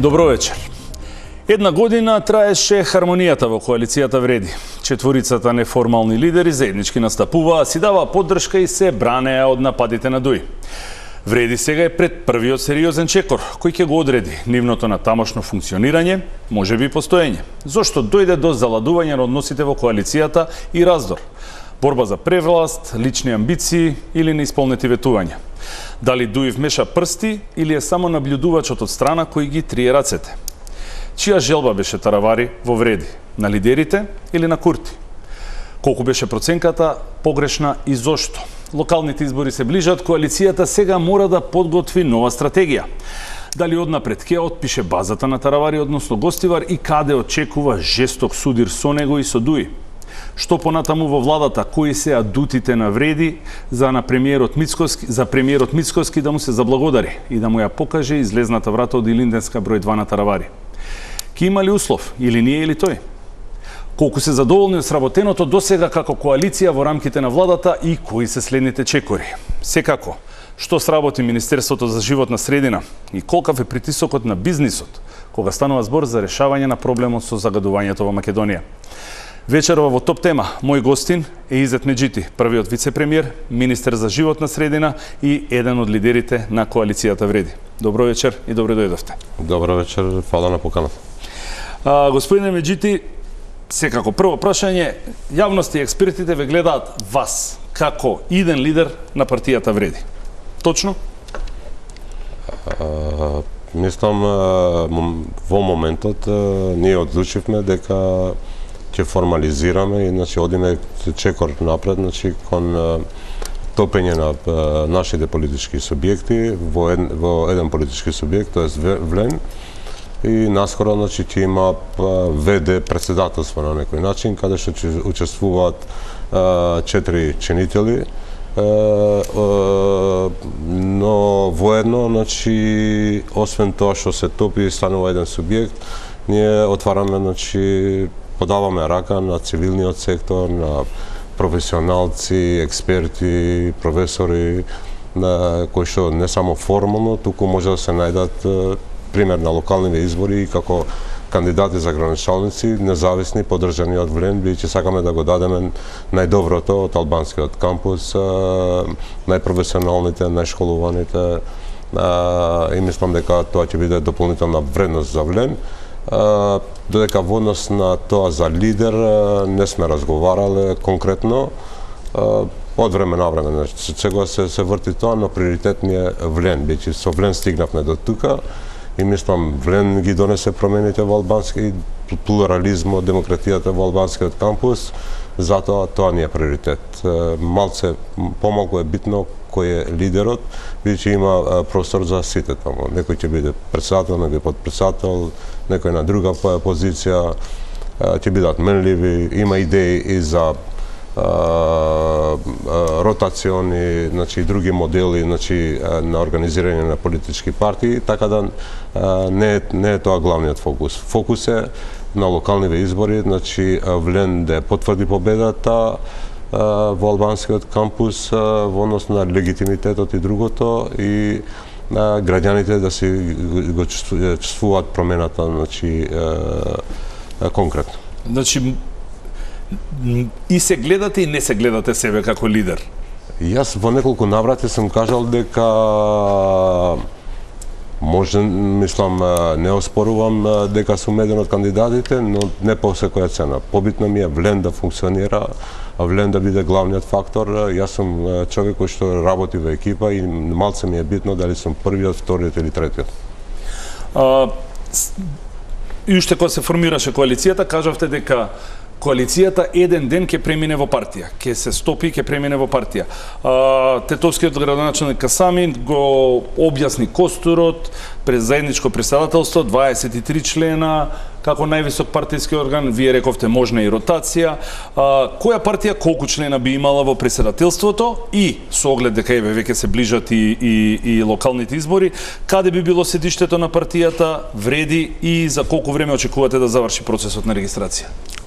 Добро вечер. Една година траеше хармонијата во коалицијата Вреди. Четворицата неформални лидери заеднички настапуваа, си даваа поддршка и се бранеа од нападите на ДУИ. Вреди сега е пред првиот сериозен чекор, кој ќе го одреди нивното на тамошно функционирање, можеби и постоење. Зошто дојде до заладување на односите во коалицијата и раздор? Борба за превласт, лични амбиции или неисполнети ветувања? Дали ДУИ вмеша прсти или е само наблюдувачот од страна кој ги трие рацете? Чија желба беше таравари во Вреди? На лидерите или на Курти? Колку беше проценката погрешна и зошто? Локалните избори се ближат, коалицијата сега мора да подготви нова стратегија. Дали однапред ќе отпише базата на таравари, односно Гостивар, и каде очекува жесток судир со него и со ДУИ? Што понатаму во владата, кои се адутите на Вреди за премиерот Мицкоски да му се заблагодари и да му ја покаже излезната врата од Илинденска број 2 на таравари? Ки има ли услов, или ние или тој? Колку се задоволни од сработеното досега како коалиција во рамките на владата и кои се следните чекори? Секако, што сработи Министерството за животна средина и колкав е притисокот на бизнисот кога станува збор за решавање на проблемот со загадувањето во Македонија? Вечерова во топ тема, мој гостин е Изет Меджити, првиот вице-премиер, министер за животна средина и еден од лидерите на коалицијата Вреди. Добро вечер и добро дојдовте. Добро вечер, фала на поканата. Господине Меджити, секако прво прашање, јавност и експертите ве гледаат вас како иден лидер на партијата Вреди. Точно? Мислам, во моментот ние одлучивме дека ќе формализираме и одиме чекор напред, кон топење на нашите политички субјекти во еден политички субјект, тоест ВЛЕН, и наскоро ќе има ВД председателство на некој начин, каде што ќе учествуваат 4 чинители, но воедно, освен тоа што се топи и станува еден субјект, ние отвараме, подаваме рака на цивилниот сектор, на професионалци, експерти, професори, кои што не само формално, туку може да се најдат пример на локалните избори како кандидати за граначалници, независни, поддржани од ВЛЕН, бидејќи сакаме да го дадеме најдоброто од албанскиот кампус, најпрофесионалните, најшколуваните, и мислам дека тоа ќе биде дополнителна вредност за ВЛЕН. Додека во однос на тоа за лидер не сме разговарале конкретно, од време на време, сега се врти тоа, но приоритет ни е ВЛЕН, бидејќи со ВЛЕН стигнавме до тука и мислам ВЛЕН ги донесе промените во албански плурализмот, демократијата во албанскиот кампус, затоа тоа ни е приоритет. Малце помалку е битно кој е лидерот, бидејќи има простор за сите таму. Некој ќе биде председател, некој подпредседател, некој на друга позиција, ќе бидат менливи, има идеи и за ротациони, и други модели на организирање на политички партии, така да не е тоа главниот фокус. Фокус е на локалните избори, ВЛЕН да потврди победата во албанскиот кампус во однос на легитимитетот и другото, и граѓаните да си го чувствуваат промената конкретно. И се гледате и не се гледате себе како лидер? Јас во неколку наврати сум кажал дека мислам, не оспорувам дека сум еден од кандидатите, но не по секоја цена. Побитно ми е ВЛЕН да функционира, а ВЛЕН да биде главниот фактор. Јас сум човек кој што работи во екипа и малце ми е битно дали сум првиот, вториот или третиот. И уште кога се формираше коалицијата, кажавте дека коалицијата еден ден ќе премине во партија, ќе се стопи и ќе премине во партија. Тетовскиот градоначелник Касамин го објасни костурот, през заедничко председателство, 23 члена, како највисок партијски орган, вие рековте можна и ротација. Која партија колку члена би имала во председателството и со оглед дека веќе се ближат и локалните избори, каде би било седиштето на партијата Вреди и за колку време очекувате да заврши процесот на регистрација?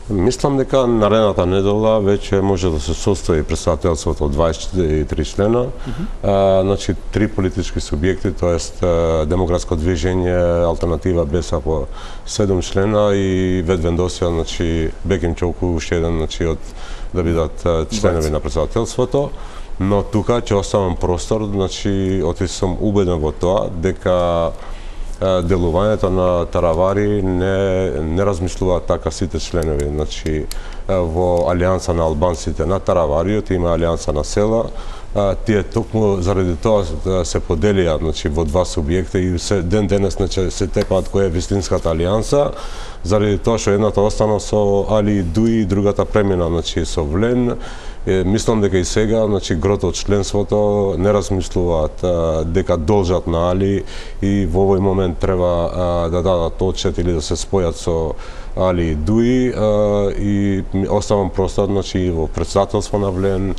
Мислам дека наредната недела веќе може да се состои претседателството од 23 члена. Значи 3 политички субјекти, тоест Демократско движење, Алтернатива БЕСА по 7 члена и Ведвендосија, значи Беким Чолку уште еден, значи од да бидат членови на претседателството. Но тука ќе оставам простор, значи сум убеден во тоа дека делувањето на Таравари не размислуваат така сите членови. Значи, во Алијанса на албанците на Таравариот има Алијанса на села. Тие токму заради тоа се поделија, значи, во два субјекта и ден денес се тепаат која е вистинската алијанса, заради тоа што едната остана со Али Дуи и другата премина, значи, со Влен. Мислам дека и сега, значи, грото од членството не размислуваат дека должат на Али и во овој момент треба да дадат отчет или да се спојат со Али и Дуи и оставам простор, значи, и во претседателство на Влен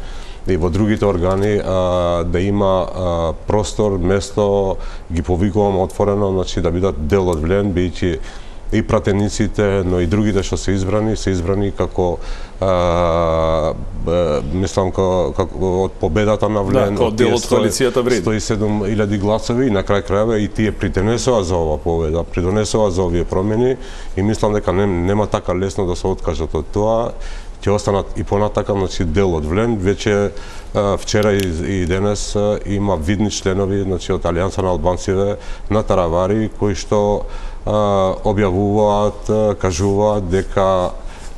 и во другите органи да има простор, место, ги повикувам отворено, значи, да бидат дел од Влен, бидејќи и пратениците, но и другите што се избрани како мислам како од победата на Влен, како дел од коалицијата Вреди. 107.000 гласови и на крај крајава и тие придонесоа за ова победа, придонесоа за овие промени и мислам дека нема така лесно да се откажат од тоа. Ќе останат и понатака, значи, дел од Влен. Веќе вчера и денес има видни членови, значи, од Алијанса на албанците на Таравари кои што објавуваат, кажуваат дека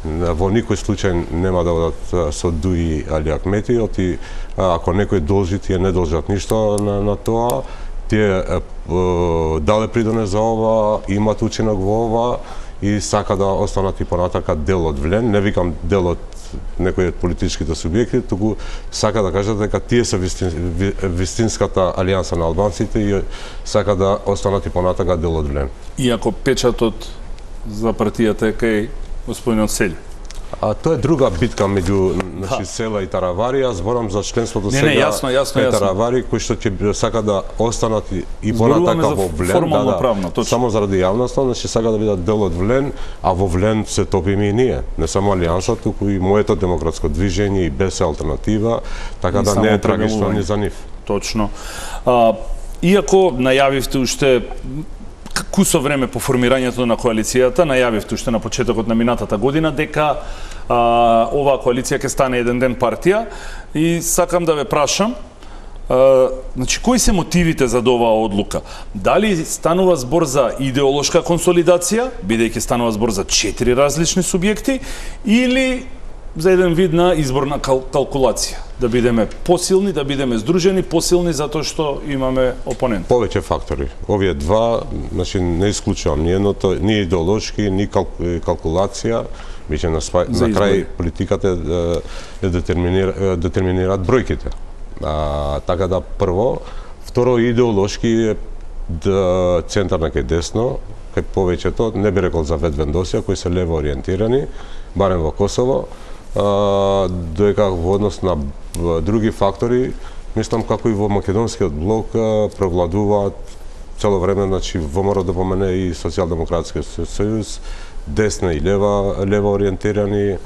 во никој случај нема да одат со Дуи Али Ахмети, оти ако некој должи, тие не должат ништо на тоа. Тие дале придонес за ова, имат учинок во ова и сака да останат и понатака дел од Влен. Не викам дел од некој од политичките субјекти, туку сака да кажат дека тие се вистинската алијанса на албанците и сака да останат и понатака дел од Влен. Иако печатот за партијата е кај господинот Сели. Тоа е друга битка меѓу, значи, Села и Таравари. Јас зборам за членството сега јасно. Таравари, кои што ќе сака да останат и понатака во Влен. Формално правно, точно. Само заради јавноста, значи сака да бидат дел од Влен, а во Влен се топиме и ние. Не само Алијанса, туку и моето Демократско движење и БЕС Алтернатива, така да не е трагично ни за нив. Точно. Иако најавивте уште кусо време по формирањето на коалицијата, најавивте уште на почетокот на минатата година дека оваа коалиција ќе стане еден ден партија и сакам да ве прашам, значи, кои се мотивите за оваа одлука? Дали станува збор за идеолошка консолидација, бидејќи станува збор за 4 различни субјекти, или за еден вид на изборна калкулација? Да бидеме посилни, да бидеме здружени, посилни затоа што имаме опонент. Повеќе фактори. Овие два, значи, не исклучувам ни едното, ни идеолошки, ни калкулација, веќе на крај политиката детерминираат бројките. Така да прво, второ идеолошки центар на кај десно, кај повеќето, не би рекол за Ведвендосија, кои се лево ориентирани, барем во Косово, доека во однос на други фактори, мислам како и во македонскиот блок превладуваат цело време, значи, ВМРО да помене и Социјалдемократскиот сојуз, десна и лева ориентирани.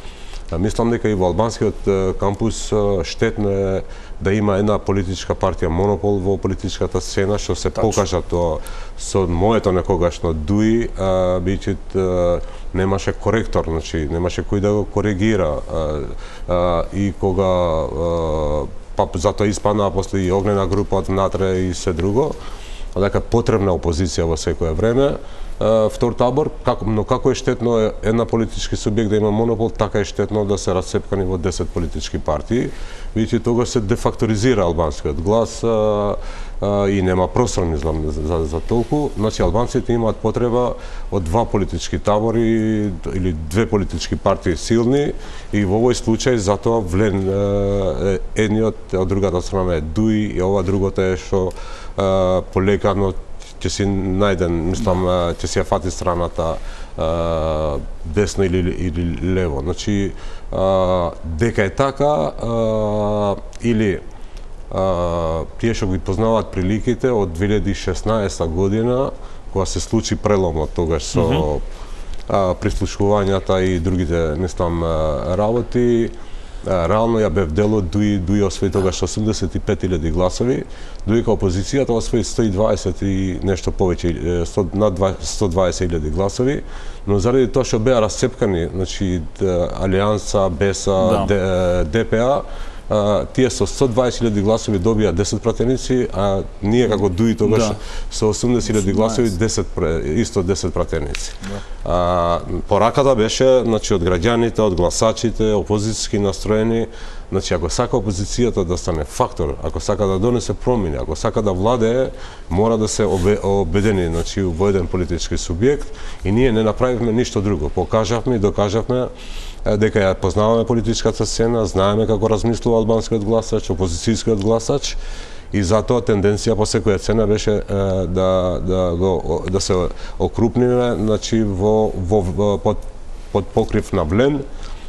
Мислам дека и во албанскиот кампус штетно е да има една политичка партија монопол во политичката сцена, што се покажа тоа со моето некогашно Дуи, бидејќи немаше коректор, значи немаше кој да го коригира и кога затоа испаднаа после и огнена група од внатре и се друго, дека потребна опозиција во секое време. Втор табор, но како е штетно една политички субјект да има монопол, така е штетно да се расцепкани во 10 политички партии, бидејќи тога се дефакторизира албанскиот глас и нема простор, мислам, за толку. Значи, албанците имаат потреба од два политички табори или две политички партии силни и во овој случај затоа Влен едниот, од другата страна е Дуи и ова другото е што полекано ќе си најден, мислам, ќе си ја фати страната десно или лево. Значи, дека е така, или тие што ги познаваат приликите од 2016 година, кога се случи преломот тогаш со прислушувањата и другите, мислам, работи. Реално ја бев дел од Дуи освои тогаш 85.000 гласови, додека опозицијата освои 120 и нешто повеќе, над 120.000 гласови, но заради тоа што беа расцепкани, значи Алијанса, БЕСА, ДПА, тие со 120.000 гласови добија 10 пратеници, а ние како Дуи тогаш со 80.000 гласови исто 10 пратеници. Пораката беше, значи, од граѓаните, од гласачите, опозицијски настроени, значи ако сака опозицијата да стане фактор, ако сака да донесе промени, ако сака да владее, мора да се обедени, значи, во еден политички субјект, и ние не направивме ништо друго. Покажавме и докажавме дека ја познаваме политичката сцена, знаеме како размислува албанскиот гласач, опозицијскиот гласач, и затоа тенденција по секоја цена беше да се окрупниме, значи под покрив на Влен,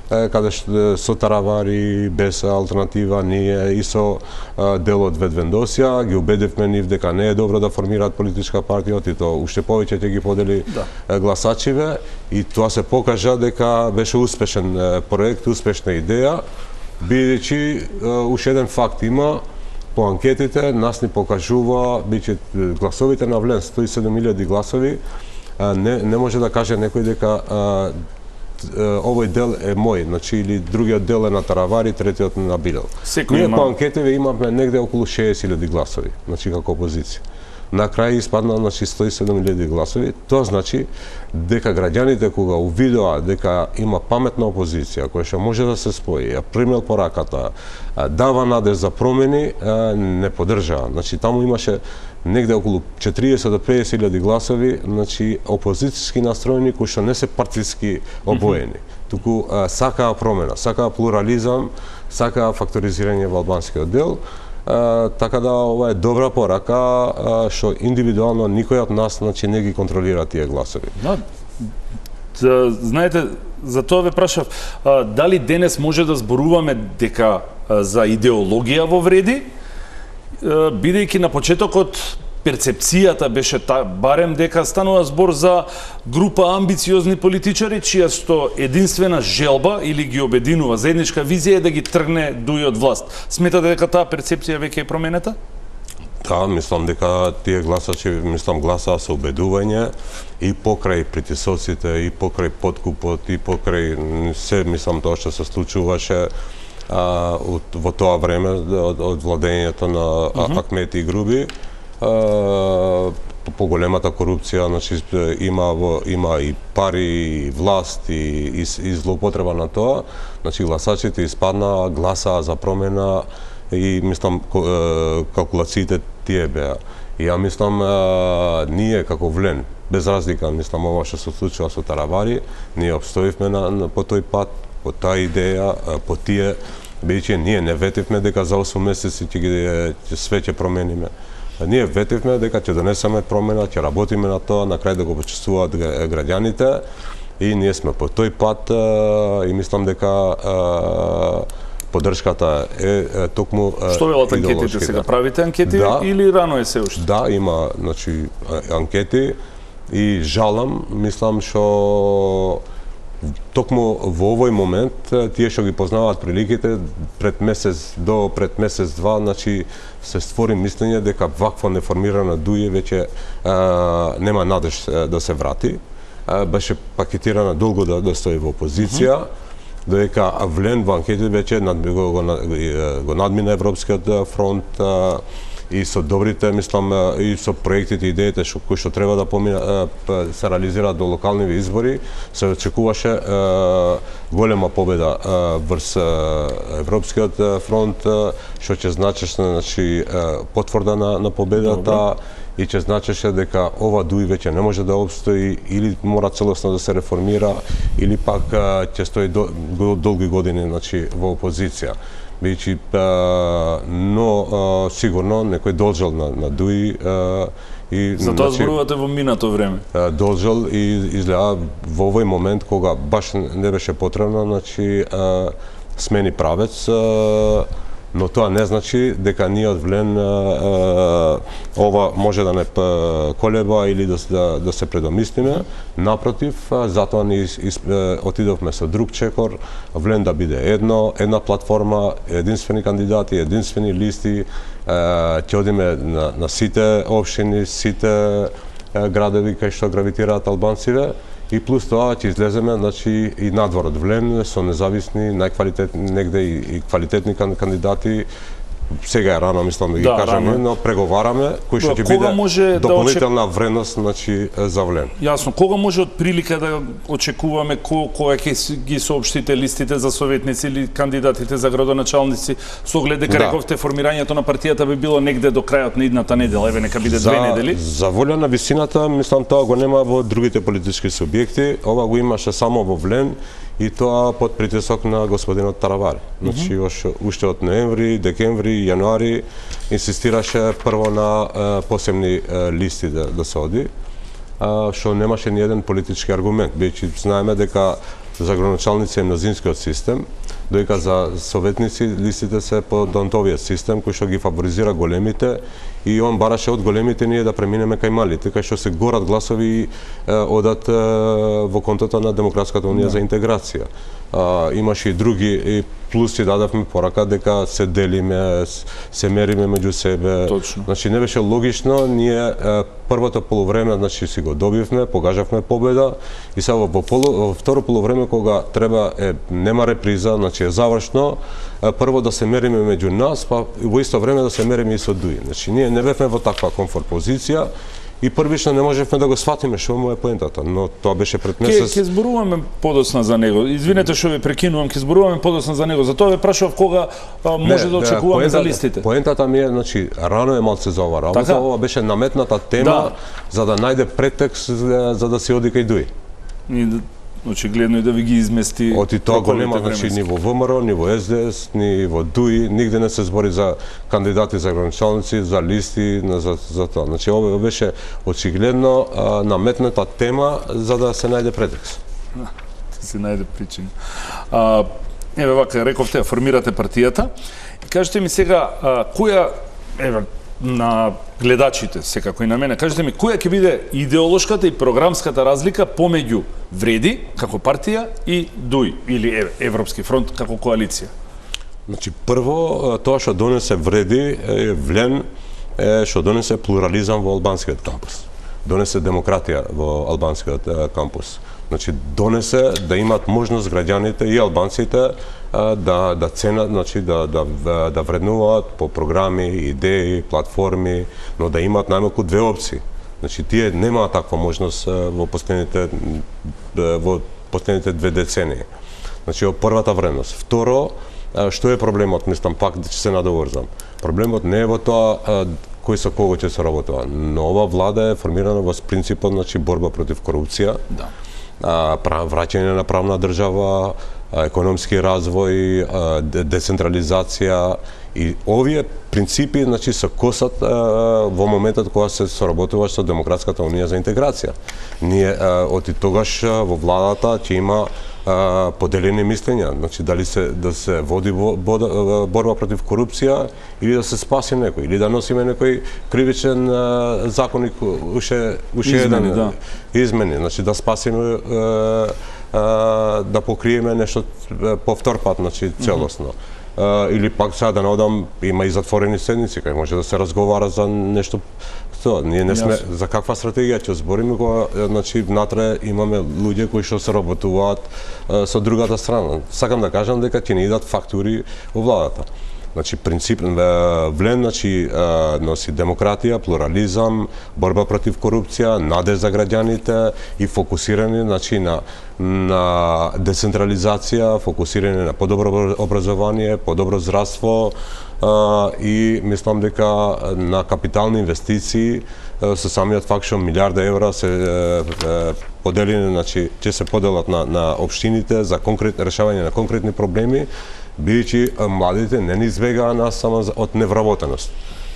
каде со Таравари, без алтернатива, ние и со дел од Ведвендосија ги убедивме нив дека не е добро да формираат политичка партија, и тоа уште повеќе ќе ги подели гласачиве, и тоа се покажа дека беше успешен проект, успешна идеја, бидејќи уште еден факт има, по анкетите нас ни покажува, бидејќи гласовите на Влен 107.000 гласови, не може да каже некој дека овој дел е мој, значи, или другиот дел е на Таравари, третиот на Бидел. Ние по анкетиве имавме негде околу 60.000 гласови, значи како опозиција. На крај испадна, значи, 107.000 гласови. Тоа значи дека граѓаните кога увидоа дека има паметна опозиција која што може да се спои, ја примел пораката, дава надеж за промени, не поддржаа. Значи таму имаше негде околу 40 до 50.000 гласови, значи опозицијски настроени кои што не се партиски обоени, туку сакаа промена, сакаа плурализам, сакаа факторизирање во албанскиот дел. Така да ова е добра порака што индивидуално никој од нас, значи, не ги контролира тие гласови. Знаете, за тоа ве прашав, дали денес може да зборуваме дека за идеологија во вреди, бидејќи на почетокот перцепцијата беше барем дека станува збор за група амбициозни политичари чија што единствена желба или ги обединува заедничка визија е да ги тргне Дуи од власт. Сметате дека таа перцепција веќе е променета? Да, мислам дека тие гласачи, мислам, гласаа со убедување и покрај притисоците, и покрај подкупот, и покрај се, мислам, тоа што се случуваше во тоа време од владењето на Ахмети и Груби. Поголемата корупција, значи, има и пари, и власт, и злоупотреба на тоа. Значи, гласачите испаднаа, гласаа за промена, и мислам калкулациите тие беа. И ја мислам ние како Влен, без разлика, мислам, ова што се случува со Таравари, ние обстоивме по тој пат, по таа идеја, по тие, бидејќи ние не ветивме дека за 8 месеци све ќе промениме. Ние ветивме дека ќе донесеме промена, ќе работиме на тоа, на крај да го почувствуваат граѓаните, и ние сме по тој пат, и мислам дека поддршката е токму идеолошки. Што велат анкетите сега? Правите анкети или рано е се уште? Да, има, значи, анкети, и жалам, мислам што токму во овој момент тие што ги познаваат приликите пред месец-два, значи се створи мислење дека вакво неформирана Дуи веќе нема надеж да се врати. Беше пакетирана долго да стои во опозиција, додека Влен во анкетите веќе го надмина Европскиот фронт, и со добрите, мислам, и со проектите, идеите кои што треба да се реализираат до локални избори, се очекуваше голема победа врз Европскиот фронт, што ќе значеше, значи, потврда на победата, и ќе значеше дека ова Дуи веќе не може да обстои, или мора целосно да се реформира, или пак ќе стои долги години, значи, во опозиција. Бидејќи, но сигурно некој должел на Дуи, и затоа зборувате во минато време. Должел, и изгледа во овој момент кога баш не беше потребно, значи, смени правец, но тоа не значи дека ние од Влен ова може да не колеба или да се предомислиме. Напротив, затоа ни отидовме со друг чекор, Влен да биде една платформа, единствени кандидати, единствени листи, ќе одиме на сите општини, сите градови кај што гравитираат албанците, и плюс тоа ќе излеземе, значи, и надвор од Влен со независни, најквалитетни, негде и квалитетни кандидати. Сега е рано, мислам да ги кажеме, но преговараме кој што ќе биде дополнителна вредност, значи, за Влен. Јасно, кога може од прилика да очекуваме кога ќе ги соопштите листите за советници или кандидатите за градоначалници, со оглед дека рековте формирањето на партијата би било негде до крајот на идната недела, еве нека биде 2 недели? За волја на висината, мислам тоа го нема во другите политички субјекти, ова го имаше само во Влен, и тоа под притисок на господинот Таравари. Значи, уште од ноември, декември, јануари инсистираше прво на посебни листи да се оди, што немаше ни еден политички аргумент, бидејќи знаеме дека за градоначалници е мнозинскиот систем, додека за советници листите се по Донтовиот систем, кој што ги фаворизира големите, и он бараше од големите ние да преминеме кај малите, кај што се горат гласови и одат во контото на Демократската унија за интеграција. Имаше и други, и плюс ќе дадавме порака дека се делиме, се мериме меѓу себе. Точно. Значи не беше логично, ние првото полувреме, значи си го добивме, погажавме победа, и сега во второ полувреме кога нема реприза, значи е завршно, прво да се мериме меѓу нас, па во исто време да се мериме и со други. Значи ние не бевме во таква комфорт позиција, и првично не можевме да го сфатиме што му е поентата, но тоа беше пред месец. Ќе зборуваме подоцна за него. Извинете што ве прекинувам, ќе зборуваме подоцна за него. Затоа ве прашував кога може да очекуваме за листите. Поентата ми е, значи, рано е малце за ова работа. Така? Ова беше наметната тема за да најде претекст за да се оди кај Дуи. Очигледно и да ви ги измести. Оти тоа го нема, значи, ни во ВМРО, ни во СДС, ни во ДУИ, нигде не се збори за кандидати за градоначалници, за листи, за тоа. Значи, ова беше очигледно наметната тема за да се најде претекст. Да се најде причина. Еве вака, рековте, формирате партијата. И кажете ми сега, која, еве, на гледачите, секако и на мене, кажете ми, која ќе биде идеолошката и програмската разлика помеѓу Вреди, како партија, и ДУИ, или Европски фронт, како коалиција? Значи, прво, тоа што донесе Вреди, Влен, што донесе плурализам во албанскиот кампус. Донесе демократија во албанскиот кампус. Значи, донесе да имат можност граѓаните и албанците да ценат, значи да вреднуваат по програми, идеи, платформи, но да имат најмалку две опции. Значи, тие немаат таква можност во последните 2 децении. Значи, првата вредност. Второ, што е проблемот, мислам, пак ќе се надоврзам. Проблемот не е во тоа кој со кого ќе се работува, но ова влада е формирана во принципот, значи, борба против корупција, враќање на правна држава, економски развој, децентрализација, и овие принципи, значи, се косат во моментот кога се соработува со Демократската унија за интеграција. Ние од тогаш во владата ќе има поделени мислења, значи дали да се води борба против корупција или да се спаси некој, или да носиме некој кривичен законник уште еден измени, значи да спасиме, да покриеме нешто повтор пат, значи целосно. Или пак сега да не одам, има и затворени седници кај може да се разговара за нешто. Ние не сме за каква стратегија ќе збориме кога, значи, внатре имаме луѓе кои што се работуваат со другата страна. Сакам да кажам дека ќе ни идат фактури во владата. Значи, принцип Влен, значи, носи демократија, плурализам, борба против корупција, надеж за граѓаните и фокусирање, значи, на децентрализација, фокусирање на подобро образование, подобро здравство, и мислам дека на капитални инвестиции со самиот факт што милиарда евра се поделени, значи ќе се поделат на општините за решавање на конкретни проблеми, бидејќи младите не ни избегаа нас само од невработеност.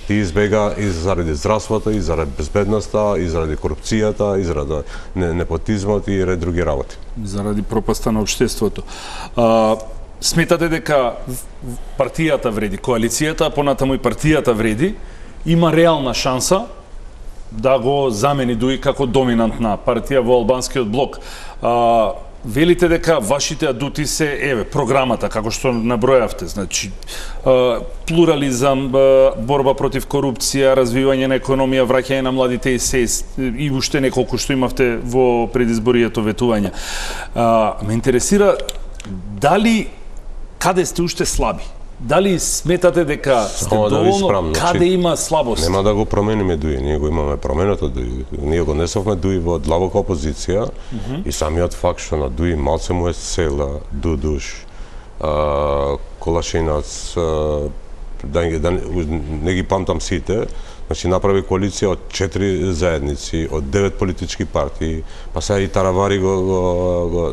Ти избега и заради здравството, и заради безбедноста, и заради корупцијата, и заради непотизмот и ред други работи. Заради пропаста на општеството. сметате дека партијата вреди, коалицијата, а понатаму и партијата вреди, има реална шанса да го замени дуи како доминантна партија во албанскиот блок. Велите дека вашите адути се програмата, како што набројавте, значи плурализам, борба против корупција, развивање на економија, враќање на младите и уште неколку што имавте во предизборието ветување. Ме интересира дали каде сте уште слаби? Дали сметате дека сте доволно, каде има слабост? Нема да го промениме дуи, ние го имаме променето дуи. Ние го несовме дуи во длабока опозиција и самиот факт што на дуи малце му е Села, Дудуш, Колашинац, да не ги памтам сите, значи направи коалиција од 4 заедници, од 9 политички партии, па сега и Таравари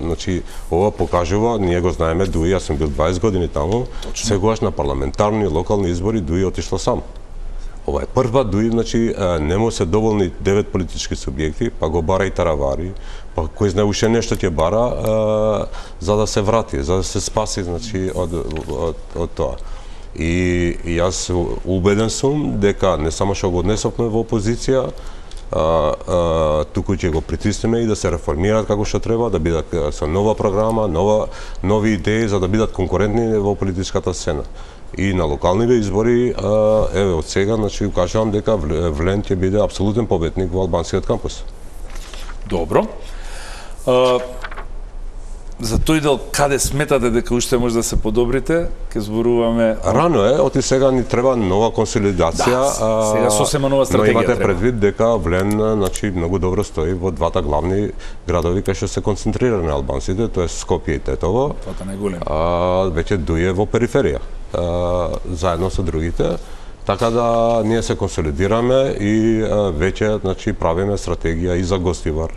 значи ова покажува, ние го знаеме дуи, јас сум бил 20 години таму, сегогаш на парламентарни локални избори дуи отишло сам. Ова е прва дуи, значи не му се доволни 9 политички субјекти, па го бара и Таравари, па кој знае уште нешто ќе бара за да се врати, за да се спаси, значи од тоа. И јас убеден сум дека не само што го однесовме во опозиција, туку ќе го притиснеме и да се реформираат како што треба, да бидат со нова програма, нови идеи за да бидат конкурентни во политичката сцена. И на локалните избори, од сега, значи, кажувам дека Влен ќе биде апсолутен победник во албанскиот кампус. Добро. За тој дел, каде сметате дека уште може да се подобрите, ќе зборуваме... Рано е, оти сега ни треба нова консолидација. Да, сега сосема нова стратегија но имате треба. предвид дека Влен, значи, многу добро стои во двата главни градови кај што се концентрирани албанците, тоа е Скопје и Тетово. Двата најголеми. Веќе дуе во периферија, заедно со другите. Така да ние се консолидираме и веќе, значи, правиме стратегија и за Гостивар,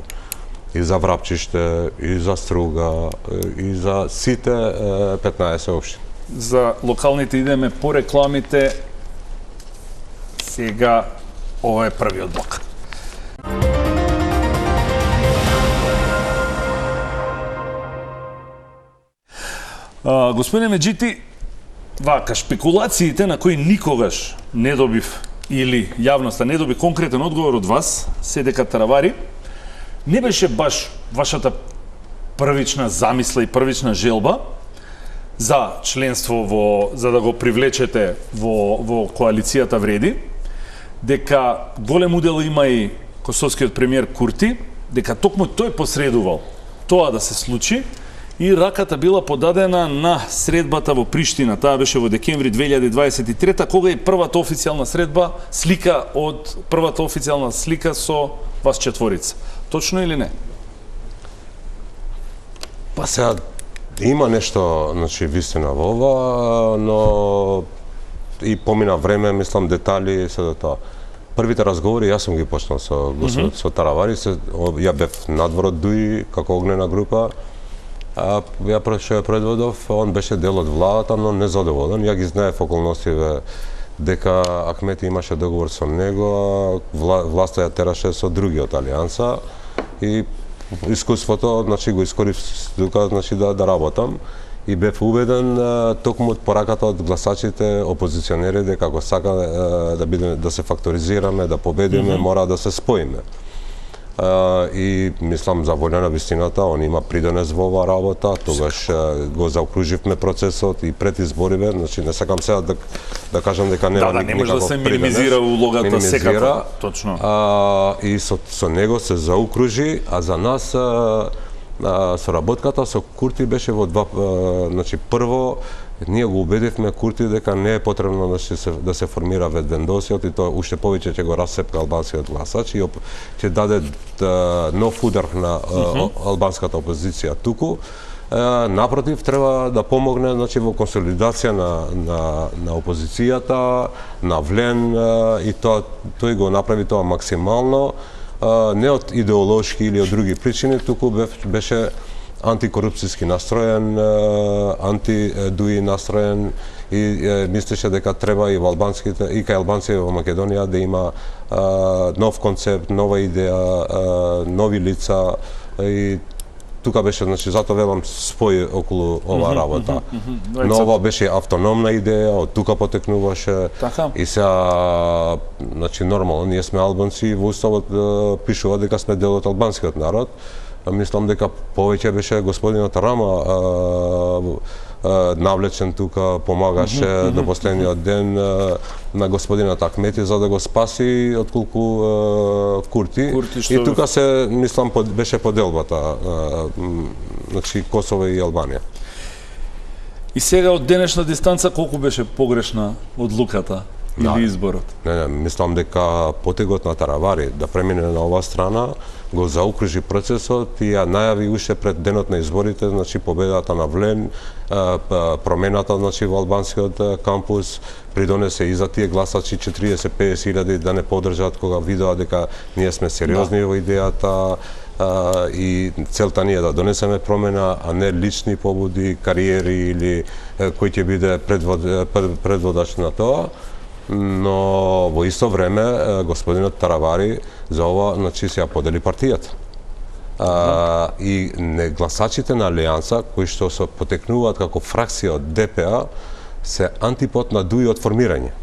и за Врапчиште, и за Струга, и за сите 15 општини. За локалните идеме по рекламите. Сега ова е првиот блок. Господине Меджити, вака шпекулациите на кои никогаш не добив или јавноста не доби конкретен одговор од вас, се дека Таравари не беше баш вашата првична замисла и првична желба за членство за да го привлечете во коалицијата Вреди, дека голем удел има и косовскиот премиер Курти, дека токму тој посредувал тоа да се случи и раката била подадена на средбата во Приштина. Таа беше во декември 2023, кога е првата официјална средба, првата официјална слика со вас четворица. Точно или не? Па сега има нешто, значи, вистина во ова, но и помина време, мислам, детали се до тоа. Првите разговори јас сум ги почнал со со Таравари, ја бев надвор од Дуи како огнена група. Ја што ја предводов, он беше дел од владата, но незадоволен. Ја ги знаев околностиве дека Ахмети имаше договор со него, власта ја тераше со другиот алијанса и искуството, значи, го искорив тука, значи, да работам и бев убеден токму од пораката од гласачите опозиционери дека ако сака да се факторизираме, да победиме, мора да се споиме. И мислам за волја на вистината, он има придонес во оваа работа, тогаш го заокруживме процесот и пред избориве, значи не сакам сега да кажам дека нема никаков придонес. Да, не може да се минимизира улогата секако, точно. И со него се заокружи, а за нас соработката со Курти беше во два, значи прво ние го убедивме Курти дека не е потребно да се формира ведвендосиот и тоа уште повеќе ќе го рассепка албанскиот гласач и ќе даде нов удар на албанската опозиција туку. Напротив, треба да помогне, значи, во консолидација на опозицијата, на Влен и тој го направи тоа максимално, не од идеолошки или од други причини, туку беше антикорупцијски настроен, анти-дуи настроен и мислеше дека треба и во албанските и кај албанците во Македонија да има нов концепт, нова идеја, нови лица и тука беше, значи, затоа велам спој околу оваа работа. Но ова беше автономна идеја, од тука потекнуваше. Така. И сега, значи, нормално, ние сме албанци и во уставот пишува дека сме дел од албанскиот народ. Мислам дека повеќе беше господинот Рама навлечен тука, помагаше до последниот ден на господинот Ахмети за да го спаси отколку Курти. И тука се, мислам, беше поделбата, значи Косово и Албанија. И сега од денешна дистанца колку беше погрешна одлуката или изборот? Не, мислам дека потегот на Таравари да премине на оваа страна го заокружи процесот и ја најави уште пред денот на изборите, значи победата на Влен, промената, значи, во албанскиот кампус, придонесе и за тие гласачи 40-50 илјади да не поддржат кога видоа дека ние сме сериозни во идејата и целта ни е да донесеме промена, а не лични побуди, кариери или кој ќе биде предводач на тоа. Но во исто време господинот Таравари за ова, значи, се ја подели партијата. И гласачите на Алијанса, кои што се потекнуваат како фракција од ДПА, се антипод на Дуи од формирање.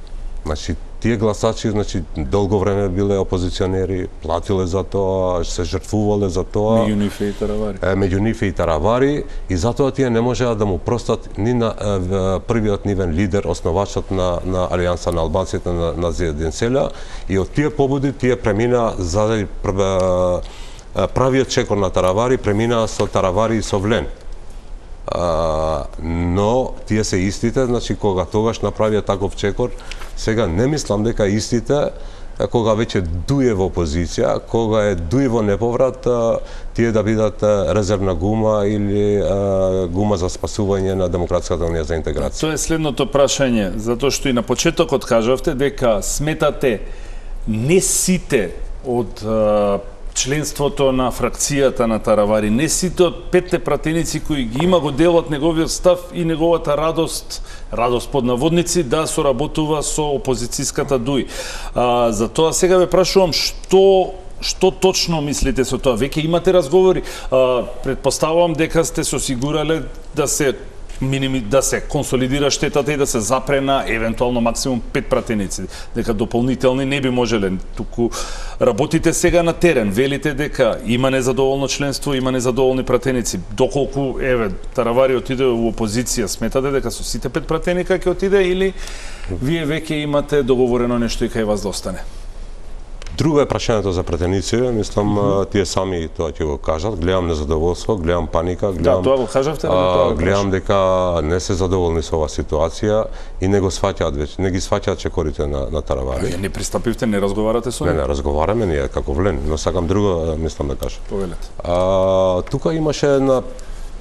Значи, тие гласачи, значи, долго време биле опозиционери, платиле за тоа, се жртвувале за тоа. Меѓу нив и Таравари. Меѓу нив и Таравари, и затоа тие не можеа да му простат ни на првиот нивен лидер, основачот на Алијанса на албанците на Зиедин Селја, и од тие побуди тие премина за правиот чекор на Таравари, премина со Таравари и со Влен. Но тие се истите, значи, кога тогаш направија таков чекор, сега не мислам дека истите, кога веќе Дуи во опозиција, кога е Дуи во неповрат, тие да бидат резервна гума или гума за спасување на Демократската унија за интеграција. Тоа е следното прашање, затоа што и на почетокот кажавте дека сметате не сите од членството на фракцијата на Таравари, не сите од 5 пратеници кои ги има го делат неговиот став и неговата радост под наводници да соработува со опозицијската Дуи. Затоа сега ве прашувам што точно мислите со тоа? Веќе имате разговори? Предпоставувам дека сте се осигурале да се консолидира штетата и да се запре на евентуално максимум 5 пратеници, дека дополнителни не би можеле. Туку работите сега на терен, велите дека има незадоволно членство, има незадоволни пратеници. Доколку Таравари отиде во опозиција, сметате дека со сите 5 пратеника ќе отиде или вие веќе имате договорено нешто и кај вас да остане? Друго е прашањето за пратеници, мислам, тие сами тоа ќе го кажат. Гледам незадоволство, гледам паника, гледам... Да, тоа го кажавте, гледам дека не се задоволни со оваа ситуација и не го сваќаат веќе, не ги сваќаат чекорите на Таравари. Вие не пристапивте, не разговарате со нив? Не разговараме ние како Влен, но сакам друго, мислам да кажам. Повелете. Тука имаше една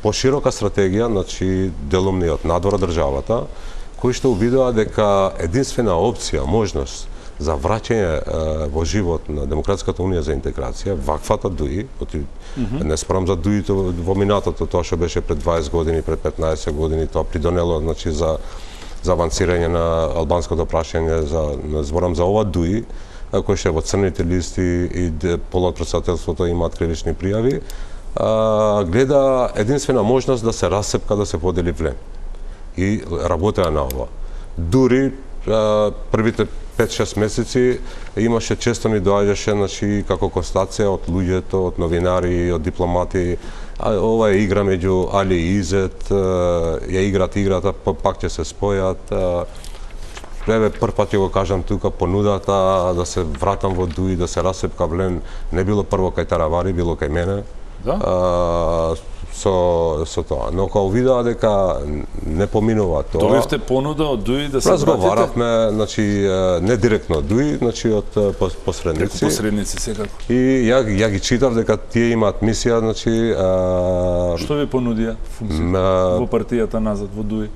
поширока стратегија, значи делумни од надвор од државата, кои што увидоа дека единствена опција, можност за враќање во живот на Демократската унија за интеграција, ваквата Дуи, не спорам за Дуито во минатото, тоа што беше пред 20 години, пред 15 години, тоа придонело, значи, за авансирање на албанското прашање, зборам за ова Дуи, кој што е во црните листи и полот председателството имаат кривични пријави, гледа единствена можност да се расепка, да се подели Влен. И работеа на ова. Дури првите 5-6 месеци имаше, често ни доаѓаше, значи, како констатација од луѓето, од новинари, од дипломати, ова е игра меѓу Али и Изет, ја играт играта, пак ќе се спојат. Прв пат ќе го кажам тука, понудата да се вратам во Дуи, да се расепка Влен, не било прво кај Таравари, било кај мене. Да? Со тоа. Но кога видоа дека не поминува тоа... Добивте понуда од Дуи да се вратите? Разговаравме, значи, не директно од Дуи, значи од посредници. Преку посредници, секако. И ја ги читав дека тие имаат мисија, значи... Што ви понудија функција во партијата назад во Дуи?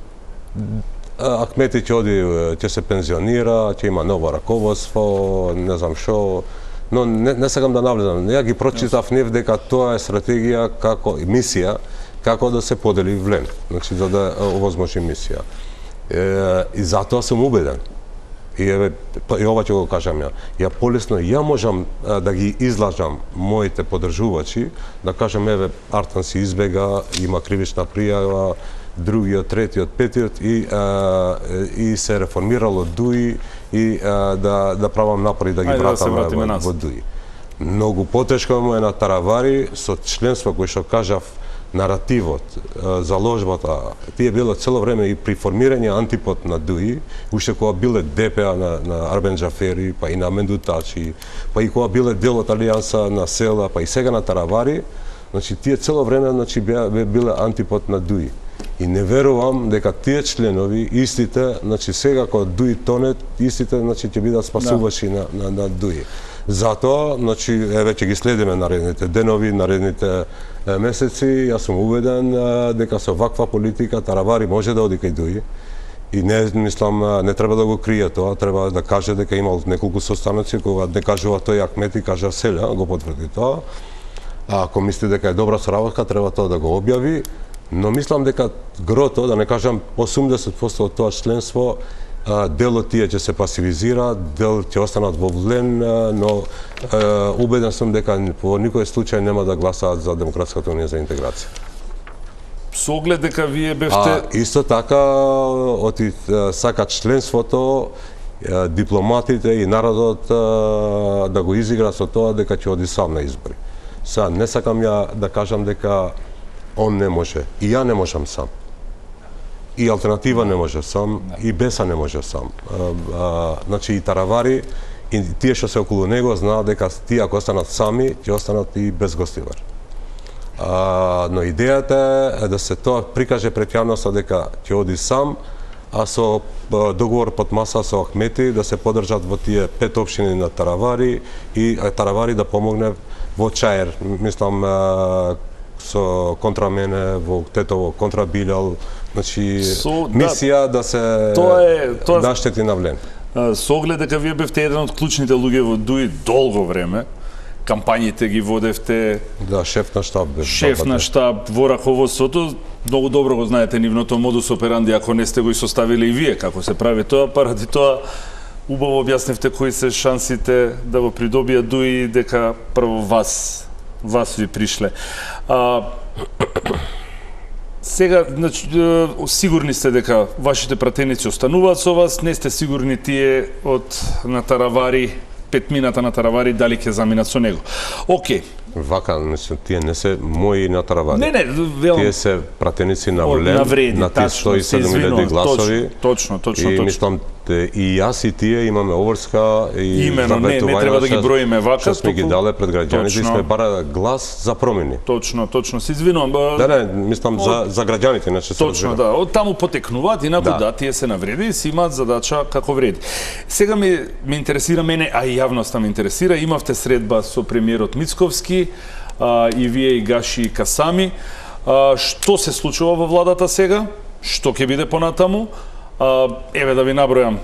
Ахмети ќе оди, ќе се пензионира, ќе има ново раководство, не знам што... Но не сакам да навлезам. Ја ги прочитав нив дека тоа е стратегија, како мисија, како да се подели Влен, значи за да овозможи мисија. И затоа сум убеден. И еве и ова ќе го кажам ја. Ја полесно ја можам да ги излажам моите поддржувачи, да кажам еве Артан си избега, има кривична пријава, другиот, третиот, петиот и се реформирало ДУИ и да правам напори да ги вратам во ДУИ. Многу потешко му е на Таравари со членство кој што кажав наративот, заложбата, тие било цело време и при формирање антипод на ДУИ, уште кога биле ДПА на Арбен Джафери, па и на Мендутачи, па и кога биле дел од Алијанса на села, па и сега на Таравари, значи тие цело време значи биле антипод на ДУИ. И не верувам дека тие членови, истите, значи сега кога ДУИ тоне, истите значи ќе бидат спасувачи на ДУИ. Затоа, значи, еве ќе ги следиме наредните денови, наредните месеци, јас сум убеден дека со ваква политика Таравари може да оди кај ДУИ. И не мислам, не треба да го крие тоа, треба да каже дека имал неколку состаноци, кога не кажува тој Ахмети, кажа Селја, го потврди тоа. А ако мисли дека е добра соработка, треба тоа да го објави. Но мислам дека грото, да не кажам 80% од тоа членство, дел од тие ќе се пасивизира, дел ќе останат во влен, но убеден сум дека во никој случај нема да гласаат за Демократската унија за интеграција. Со оглед дека вие бевте... Исто така, сакат членството, дипломатите и народот да го изигра со тоа дека ќе оди сам на избори. Сега, не сакам ја да кажам дека он не може. И ја не можам сам. И алтернатива не може сам, и Беса не може сам. Значи и Таравари, и тие што се околу него знаат дека тие ако останат сами, ќе останат и без гостивар. Но идејата е да се тоа прикаже пред јавноста дека ќе оди сам, а со договор под маса со Ахмети да се поддржат во тие 5 општини на Таравари и Таравари да помогне во Чаер, мислам со контра мене, во Тетово, контра Билјал, значи мисија да се заштити на влен. Со оглед дека вие бевте еден од клучните луѓе во ДУИ долго време, кампањите ги водевте... Да, шеф на штаб. Шеф на штаб во раководството, многу добро го знаете нивното модус операнди, ако не сте го составиле и вие како се прави тоа, паради тоа убаво објаснивте кои се шансите да го придобија ДУИ, дека прво вас ви пришле. Сега, значи, сигурни сте дека вашите пратеници остануваат со вас, не сте сигурни тие на Таравари, петмината на Таравари, дали ќе заминат со него. Океј. Вака, тие не се мои на Таравари. Не, велам. Тие се пратеници на влен, на тие 107.000 гласови. Точно. И мислам, и јас и тие имаме обврска и имено, не треба да ги броиме вака. Што сме ги дале пред граѓаните и сме бара глас за промени. Точно, се извинувам. Не, мислам за граѓаните, иначе се точно, да. Од таму потекнуваат, инаку да, тие се навреди и си имаат задача како вреди. Сега ме интересира мене, а и јавноста ме интересира, имавте средба со премиерот Мицковски, и вие и Гаши Касами. Што се случува во владата сега? Што ќе биде понатаму? Еве да ви набројам.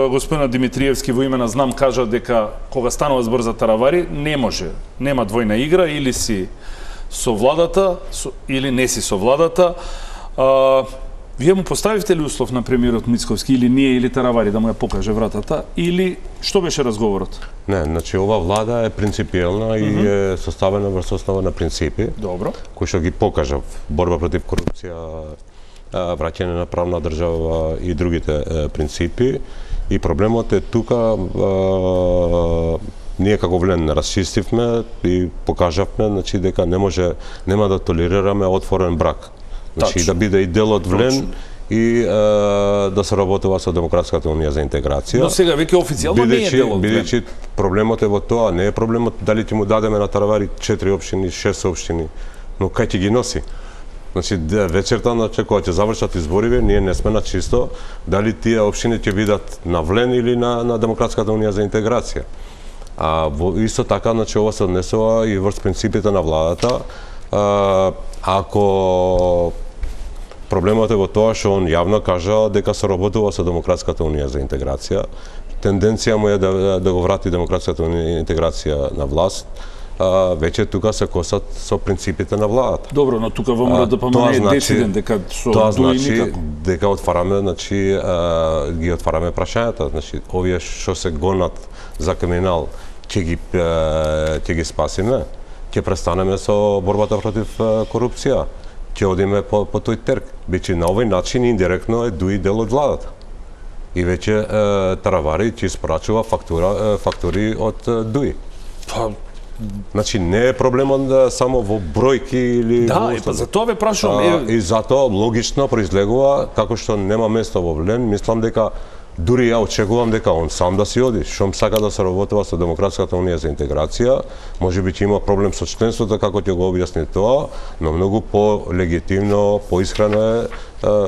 Господинот Димитриевски во име на Знам кажа дека кога станува збор за Таравари не може, нема двојна игра, или си со владата или не си со владата. Вие му поставивте ли услов на премиерот Мицковски или ние или Таравари да му ја покаже вратата, или што беше разговорот? Не, значи ова влада е принципиелна и е составена врз основа на принципи. Добро. Кои што ги покажав: борба против корупција, враќање на правна држава и другите принципи. И проблемот е тука, ние како влен расчистивме и покажавме, значи дека нема да толерираме отворен брак. Значи да биде и дел од влен и да се работува со Демократската унија за интеграција. Но сега веќе официјално не е дел од влен. Бидејќи проблемот е во тоа, не е проблемот дали ќе му дадеме на Таравари 4 општини, 6 општини, но кај ќе ги носи. Значи вечерта, кога ќе завршат избориве, ние не сме на чисто дали тие општини ќе бидат на влен или на Демократската унија за интеграција. Исто така, значи ова се однесува и врз принципите на владата. Ако проблемот е во тоа што он јавно кажа дека се работува со Демократската унија за интеграција, тенденција му е да го врати Демократската унија интеграција на власт. веќе тука се косат со принципите на владата. Добро, но тука ВМРО ДПМН е дециден дека со тоа дуи значи никако. дека отвараме, значи ги отвараме прашањата, значи овие што се гонат за криминал ќе ги спасиме, ќе престанеме со борбата против корупција, ќе одиме по тој трг. Биче на овој начин индиректно е дуи дел од владата. И веќе Таравари ќе испорачува фактури од дуи. Па, значи не е проблемот само во бројки или да, па за тоа ве прашувам. И затоа логично произлегува како што нема место во Влен, мислам дека дури ја очекувам дека он сам да си оди, шом сака да се работува со Демократската унија за интеграција, можеби ќе има проблем со членството како ќе го објасни тоа, но многу по-легитимно, поискрено е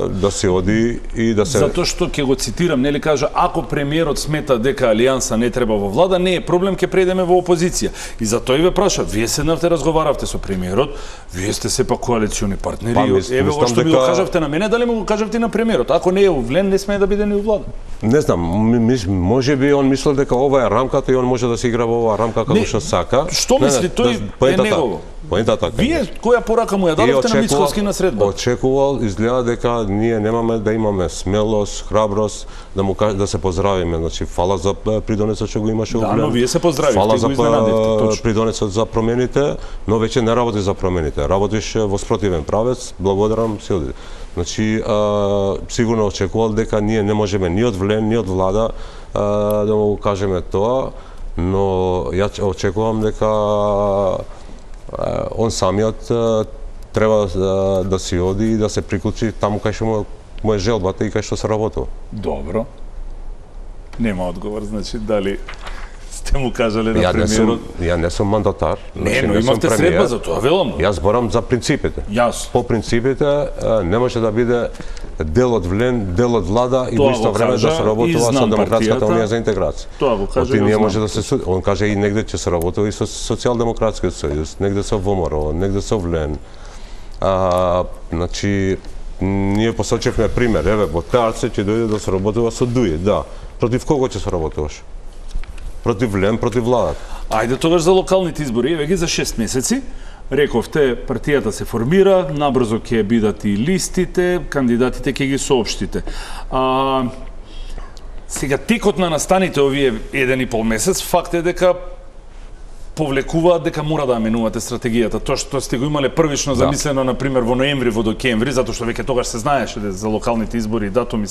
да се оди и да се... Затоа што ќе го цитирам, нели кажа, ако премиерот смета дека Алијанса не треба во влада, не е проблем, ќе преидеме во опозиција. И затоа и ве праша, вие седнавте, разговаравте со премиерот, вие сте сепак коалициони партнери, еве ова што ми го кажавте на мене, дали му го кажавте и на премиерот? Ако не е увлен, не смее да биде ни у влада. Не знам, можеби он мислел дека ова е рамката и он може да се игра во оваа рамка како што сака. Што мисли тој е негово? Поентата. Вие која порака му ја дадовте на Мицковски на средба? Очекувал, изгледа дека ние немаме да имаме смелост, храброст да се поздравиме. Значи фала за придонесот што го имаше во Влен. Да, но вие се поздравивте, го изненадивте, точно. Придонесот за промените, но веќе не работи за промените. Работиш во спротивен правец, благодарам, се оди. Значи, сигурно очекувал дека ние не можеме ни од Влен, ни од влада да му кажеме тоа, но ја очекувам дека он самиот треба да си оди и да се приклучи таму кај што му е желбата и кај што се работува. Добро. Нема одговор, значи дали сте му кажале на премиерот? Ја не сум мандатар. Не, но имавте средба за тоа, велам. Јас зборам за принципите. Јас. По принципите не може да биде дел од Влен, дел од влада и во исто време да се работува со Демократската унија за интеграција. Тоа го кажа и не може да се суди. Он каже и негде ќе се работува и со Социјалдемократскиот сојуз, негде со ВМРО, негде со Влен. Значи ние посочивме пример, еве во Тарце ќе дојде да се работува со ДУИ, да. Против кого ќе се работуваш? Против Влен, против владата. Ајде тогаш за локалните избори, еве ги за 6 месеци. Рековте, партијата се формира, набрзо ќе бидат и листите, кандидатите ќе ги соопштите. Сега текот на настаните овие 1,5 месец, факт е дека повлекуваат дека мора да менувате стратегијата. Тоа што сте го имале првично замислено, например, во ноември, во декември, затоа што веќе тогаш се знаеше за локалните избори и датуми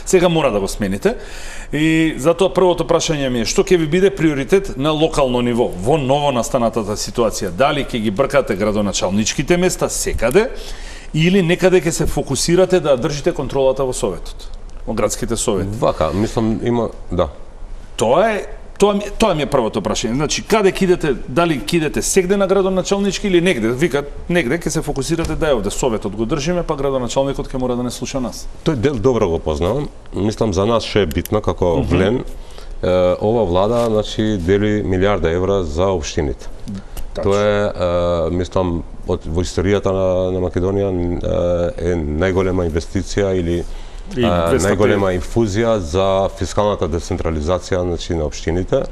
сега мора да го смените. И затоа првото прашање ми е, што ќе ви биде приоритет на локално ниво, во ново настанатата ситуација? Дали ќе ги бркате градоначалничките места секаде, или некаде ќе се фокусирате да држите контролата во Советот, во градските совети? Вака, мислам, има, да. Тоа ми е првото прашање. Значи, каде кидете, дали кидете сегде на градоначалнички или негде? Викат, негде ќе се фокусирате да е овде Советот го држиме, па градоначалникот ќе мора да не слуша нас. Тој дел добро го познавам. Мислам, за нас ше е битно како Влен. Ова влада, значи, дели милиарда евра за општините. Тоа е, мислам, во историјата на Македонија е најголема инвестиција или најголема инфузија за фискалната децентрализација, значи, на општините,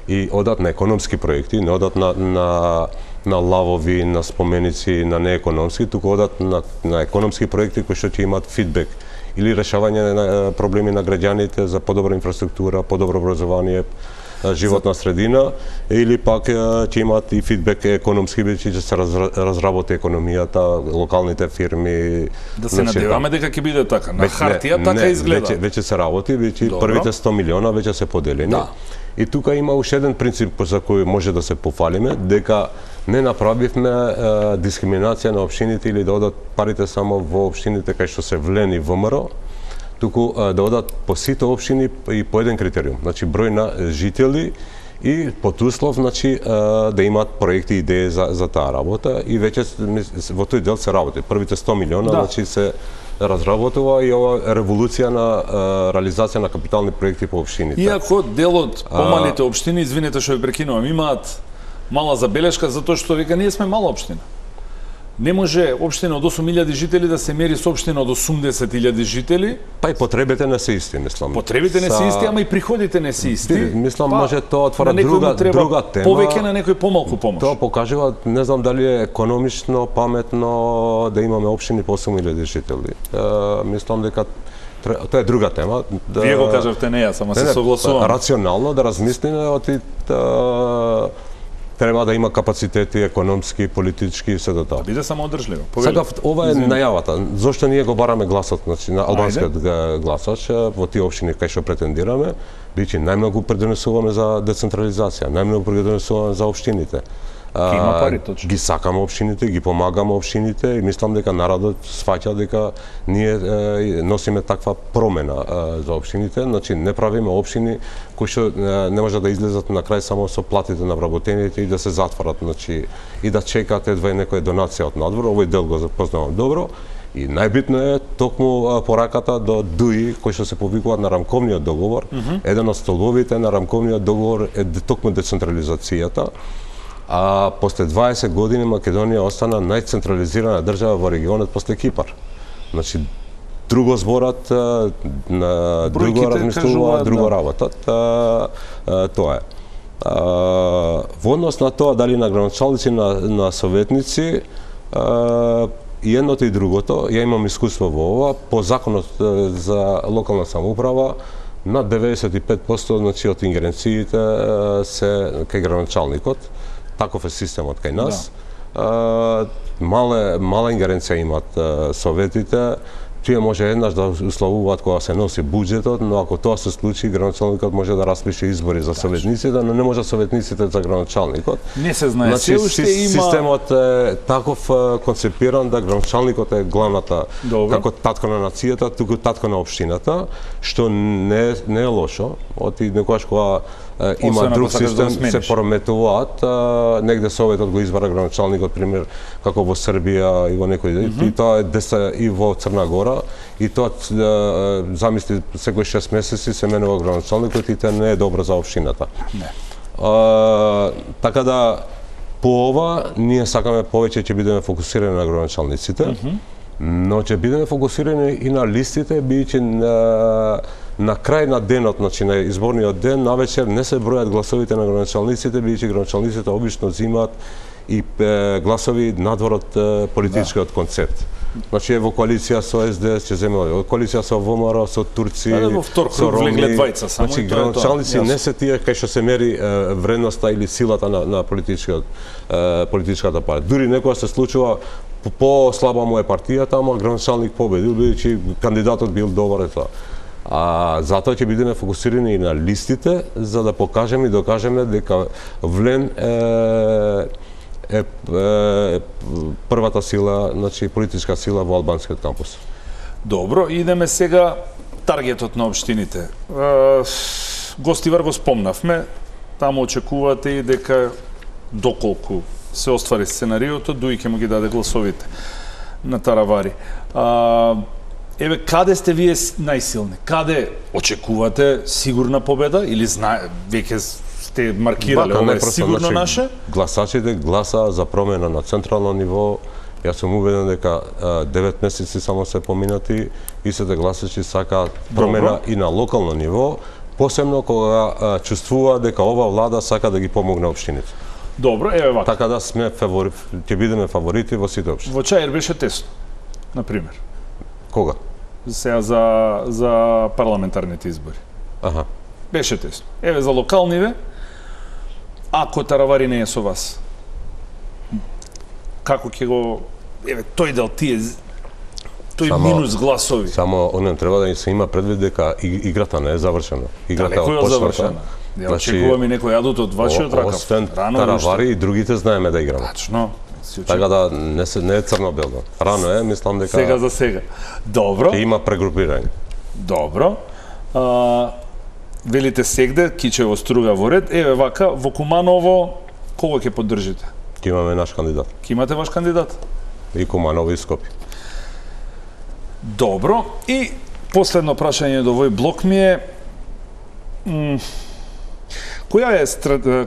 и одат на економски проекти, не одат на лавови, на споменици, на неекономски, туку одат на економски проекти кои што ќе имат фидбек или решавање на проблеми на граѓаните за подобра инфраструктура, подобро образование, животна средина, или пак ќе имат и фидбек економски, бидејќи ќе се разработи економијата, локалните фирми. Да се надеваме дека ќе биде така. На хартија така изгледа. Веќе се работи, веќе првите 100 милиона веќе се поделени. Да. И тука има уште еден принцип за кој може да се пофалиме, дека не направивме дискриминација на општините или да одат парите само во општините кај што се Влен и ВМРО, туку да одат по сите општини и по еден критериум, значи број на жители и под услов, значи, да имаат проекти и идеи за таа работа, и веќе во тој дел се работи. Првите 100 милиона, значи, се разработува и ова револуција на реализација на капитални проекти по општините. Иако дел од помалите општини, извинете што ве прекинувам, имаат мала забелешка затоа што века ние сме мала општина. Не може општина од 8.000 жители да се мери со општина од 80.000 жители. Па и потребите не се исти, мислам. Потребите не се исти, ама и приходите не се исти. Мислам, може тоа отвора друга тема. Повеќе на некој помалку помош. Тоа покажува, не знам дали е економично, паметно да имаме општини по 8.000 жители. Мислам дека тоа е друга тема. Вие го кажавте, не јас, ама се согласувам. Рационално да размислиме треба да има капацитети економски, политички и се до тоа. Биде само одржливо. Сега ова е најавата. Зошто ние го бараме гласот, значи на албанскиот гласач во тие општини кај што претендираме, бидејќи најмногу придонесуваме за децентрализација, најмногу придонесуваме за општините. Има пари, точно. Ги сакаме општините, ги помагаме општините и мислам дека народот сфаќа дека ние носиме таква промена за општините, значи не правиме општини кои што не може да излезат на крај само со платите на вработените и да се затворат, значи и да чекат едва некоја донација од надвор. Овој дел го запознавам добро. И најбитно е токму пораката до ДУИ, кои што се повикуваат на рамковниот договор. Еден од столбовите на рамковниот договор е токму децентрализацијата. А после 20 години Македонија остана најцентрализирана држава во регионот после Кипар. Значи, друго зборат, друго размислуваат, друго работат. Тоа е. Во однос на тоа дали на градоначалници, на советници, и едното и другото, ја имам искуство во ова, по законот за локална самоуправа, над 95% значи, од ингеренциите се кај градоначалникот. Таков е системот кај нас. Мала ингеренција имат советите. Тие може еднаш да условуваат кога се носи буџетот, но ако тоа се случи, градоначалникот може да распише избори за советниците, но не може советниците за градоначалникот. Не се знае, се уште има... Системот е таков концепиран да градоначалникот е главната, како татко на нацијата, туку татко на општината, што не е лошо. Оти некогаш кога има друг систем, се прометуваат, негде Советот го избара градоначалникот, пример, како во Србија и во некои, и тоа е и во Црна Гора, и тоа, замисли, секој 6 месеци се менува градоначалникот и тоа не е добро за општината. Така да, по ова, ние сакаме повеќе ќе бидеме фокусирани на градоначалниците, но ќе бидеме фокусирани и на листите, бидејќи на крај на денот, значи на изборниот ден, навечер не се бројат гласовите на градоначалниците, бидејќи градоначалниците обично земаат и гласови надвор од политичкиот концепт. Значи во коалиција со СДС ќе земе, коалиција со ВМРО, со турци, со роми. Значи градоначалници не се тие кај што се мери вредноста или силата на политичката партија. Дури некоја се случува по-слаба му е партијата, ама градоначалник победил, бидејќи кандидатот бил добар и тоа. Затоа ќе бидеме фокусирани и на листите, за да покажеме и докажеме дека Влен е првата сила, значи политичка сила во албанскиот кампус. Добро, идеме сега таргетот на општините. Гостивар го спомнавме, таму очекувате и дека доколку се оствари сценариото, ДУИ ќе му ги даде гласовите на Таравари. Еве, каде сте вие најсилни? Каде очекувате сигурна победа или веќе сте маркирале ова е сигурно наше? Гласачите гласа за промена на централно ниво. Јас сум убеден дека 9 месеци само се поминати и сите гласачи сакаат промена и на локално ниво, посебно кога чувствува дека ова влада сака да ги помогне општините. Добро, еве вака. Така да ќе бидеме фаворити во сите општини. Во Чаир беше тесно, на пример. Кога? Сега за парламентарните избори. Аха. Беше тесно. Еве за локалниве, ако Таравари не е со вас, како ќе го... Еве, тој дел тој минус гласови. Само онем треба да се има предвид дека играта не е завршена. Играта е завршена. Ја очекувам и некој адут од вашиот ракав. Освен Таравари и другите знаеме да играме. Тачно. Така да не е црно-бело. Рано е, мислам дека... Сега за сега. Добро. Ќе има прегрупирање. Добро. Велите сегде, Кичево, Струга во ред. Еве вака, во Куманово, кого ќе поддржите? Ќе имаме наш кандидат. Ќе имате ваш кандидат? И Куманово и Скопје. Добро. И последно прашање до овој блок ми е...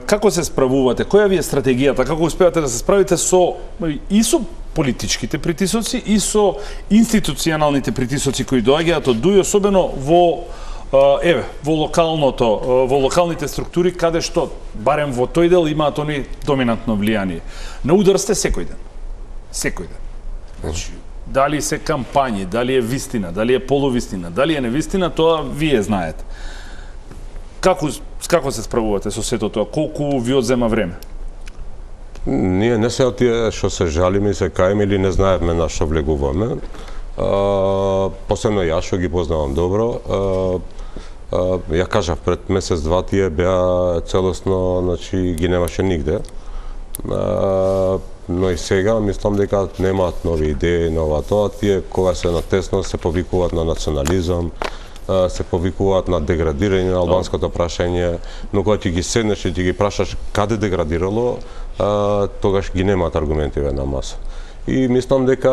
како се справувате? Која ви е стратегијата? Како успевате да се справите со политичките притисоци и со институционалните притисоци кои доаѓаат од ДУИ, особено во локалните структури каде што барем во тој дел имаат они доминантно влијание. На удар сте секој ден. Секој ден. Значи, дали се кампањи, дали е вистина, дали е полувистина, дали е невистина, тоа вие знаете. Како се справувате со сето тоа? Колку ви одзема време? Ние не се од тие што се жалиме и се каеме или не знаеме на што влегуваме. Посебно јас што ги познавам добро. Ја кажав пред месец-два тие беа целосно, значи ги немаше нигде. Но и сега мислам дека немаат нови идеи, нова тоа. Тие кога се натесно се повикуваат на национализам, се повикуваат на деградирање на албанското прашање, но кога ти ги седнеш и ти ги прашаш каде деградирало, тогаш ги немаат аргументиве на маса. И мислам дека,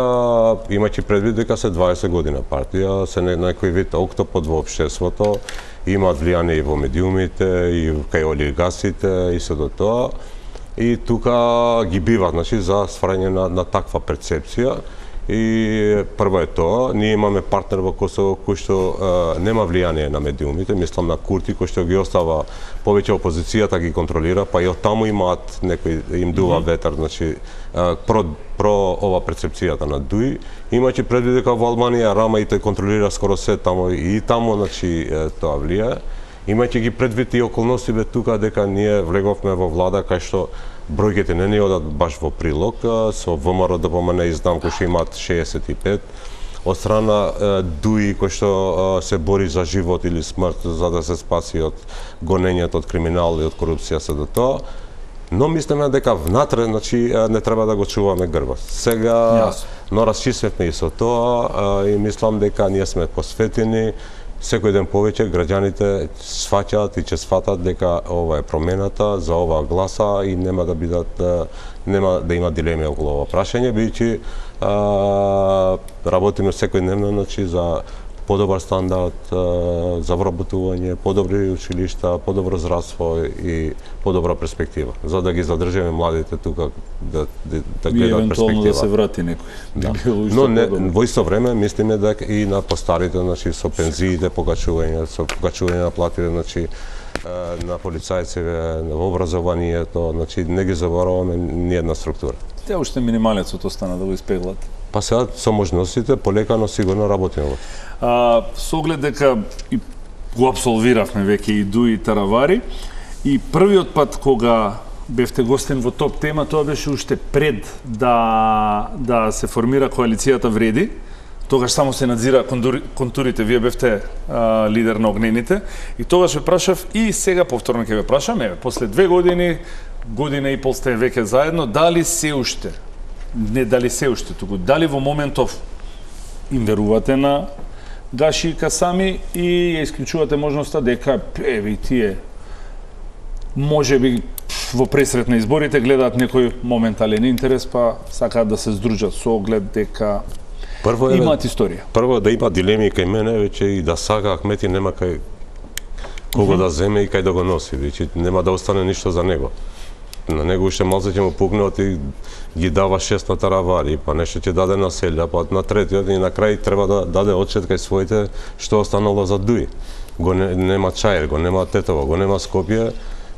имајќи предвид дека се 20 година партија, се некој вид октопод во општеството, имаат влијание и во медиумите, и кај олигасите, и се до тоа. И тука ги бива, значи, за стварање на таква перцепција. И прво е тоа, ние имаме партнер во Косово кој што нема влијание на медиумите, мислам на Курти кој што ги остава повеќе опозицијата ги контролира, па и од таму имаат некој им дува ветер, значи про ова перцепцијата на ДУИ. Имајќи предвид дека во Албанија Рама и тој контролира скоро се таму и таму, значи тоа влијае. Имајќи ги предвид и околностите тука дека ние влеговме во влада кај што бројките не ни одат баш во прилог, со ВМРО ДПМН издам кој што имаат 65, од страна ДУИ кој што се бори за живот или смрт за да се спаси од гонењето од криминал и од корупција се до тоа. Но мислиме дека внатре, значи, не треба да го чуваме грбот. Сега, но расчистевме и со тоа и мислам дека ние сме посветени. Секој ден повеќе граѓаните сваќаат и ќе сватат дека ова е промената, за ова гласа и нема да има дилеми околу ова прашање, бидејќи работиме секојдневно, значи, за подобар стандард, за вработување, подобри училишта, подобро здравство и подобра перспектива, за да ги задржиме младите тука да гледат перспектива. Евентуално да се врати некој. Да. Но во исто време мислиме дека и на постарите, значи со пензиите, покачување на платите, значи на полицајците, во образованието, значи не ги забораваме ни една структура. Те уште минималецот остана да го испеглат. Па сега со можностите полека, но сигурно работиме во тоа. Со оглед дека и го апсолвиравме веќе и ДУИ и Таравари, и првиот пат кога бевте гостин во топ тема, тоа беше уште пред да се формира коалицијата Вреди. Тогаш само се надзира контурите, вие бевте лидер на огнените, и тогаш ве прашав и сега повторно ќе ве прашам, после 2 години, година и пол сте веќе заедно, дали се уште, не дали се уште, туку дали во моментов им верувате на Гаши и Касами и ја исклучувате можноста дека тие можеби во пресрет на изборите гледаат некој моментален интерес, па сакаат да се здружат со оглед дека имаат историја. Прво да има дилеми кај мене, веќе и да сака Ахмети нема кај кого да земе и кај да го носи, веќе нема да остане ништо за него. На него уште малце ќе му пукне, оти ги дава 6 на Таравари, па нешто ќе даде на Селја, па на третиот и на крај треба да даде отчет кај своите што останало за ДУИ. Го нема Чаир, го нема Тетово, го нема Скопје,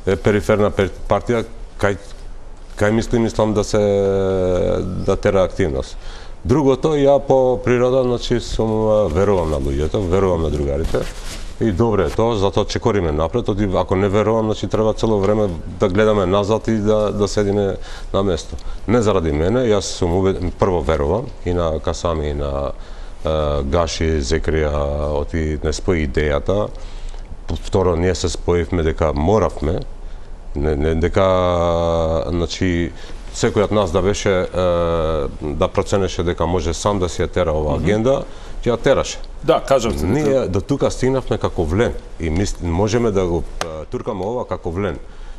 е периферна партија, кај мислам да тера активност. Другото, ја по природа, значи, верувам на луѓето, верувам на другарите. И добре е тоа, затоа чекориме напред, ако не верувам, значи треба цело време да гледаме назад и да седиме на место. Не заради мене, јас сум прво верувам и на Касами и на Гаши, Зекрија, оти не спои идејата. Второ, ние се споивме дека моравме, дека, значи, секој од нас да беше, да проценеше дека може сам да си ја тера ова агенда, ќе ја тераше. Да, кажавте. Ние до тука стигнавме како влен и можеме да го туркаме ова како влен.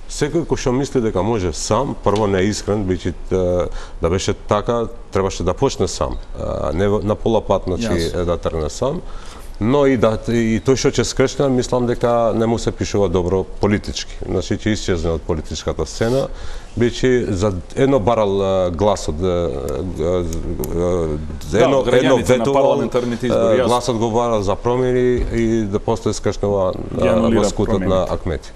Секој кој што мисли дека може сам, прво не е искрен, бидејќи да беше така, требаше да почне сам, не на пола пат, значи да тргне сам. Но и тој што ќе скршне, мислам дека не му се пишува добро политички. Значи ќе исчезне од политичката сцена, биче за едно барал глас од едно ветувал, гласот го барал за промени и да после скршнува во скутот на Акмети.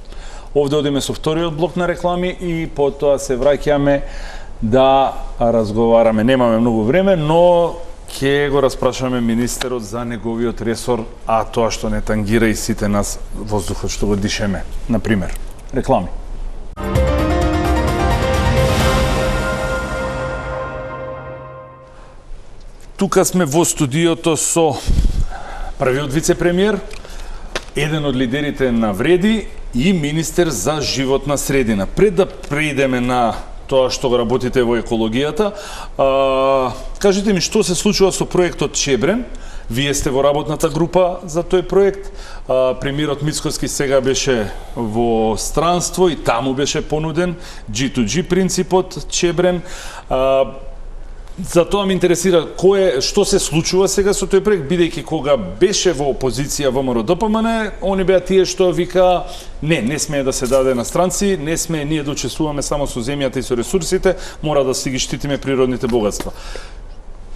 Овде одиме со вториот блок на реклами и потоа се враќаме да разговараме. Немаме многу време, но ќе го распрашаме министерот за неговиот ресор, а тоа што не тангира и сите нас воздухот што го дишеме. Например, реклами. Тука сме во студиото со првиот вице-премиер, еден од лидерите на Вреди и министер за животна средина. Пред да преидеме на тоа што го работите во екологијата, кажете ми што се случува со проектот Чебрен. Вие сте во работната група за тој проект. Премиерот Мицкоски сега беше во странство и таму беше понуден G2G принципот Чебрен. Затоа ме интересира што се случува сега со тој проект, бидејќи кога беше во опозиција ВМРО ДПМН, они беа тие што вика не смее да се даде на странци, не смее ние да учествуваме само со земјата и со ресурсите, мора да си ги штитиме природните богатства.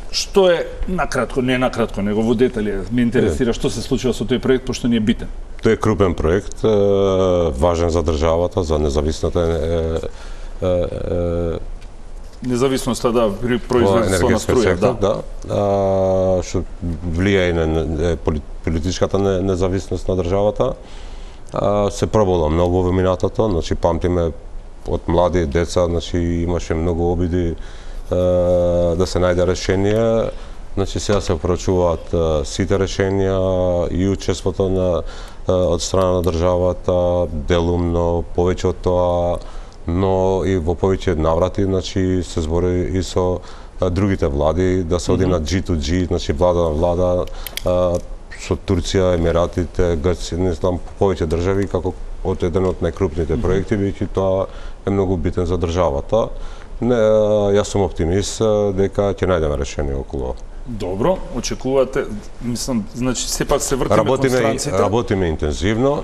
Што е накратко, не накратко, него во детали ме интересира што се случува со тој проект, пошто ни е битен. Тој е крупен проект, важен за државата, за независната независноста при производство на струја, што влијае на политичката независност на државата. Се пробало многу во минатото, значи памтиме од млади деца, значи имаше многу обиди да се најде решение. Значи сега се проучуваат сите решенија и учеството од страна на државата, делумно, повеќе од тоа, но и во повеќе наврати, значи се збори и со другите влади да се оди на G2G, значи влада на влада, со Турција, Емиратите, Грција, не знам, повеќе држави како од еден од најкрупните проекти, бидејќи тоа е многу битен за државата. Јас сум оптимист дека ќе најдеме решение околу ова. Добро, очекувате, мислам, значи сепак се вртиме кон странците. Работиме интензивно,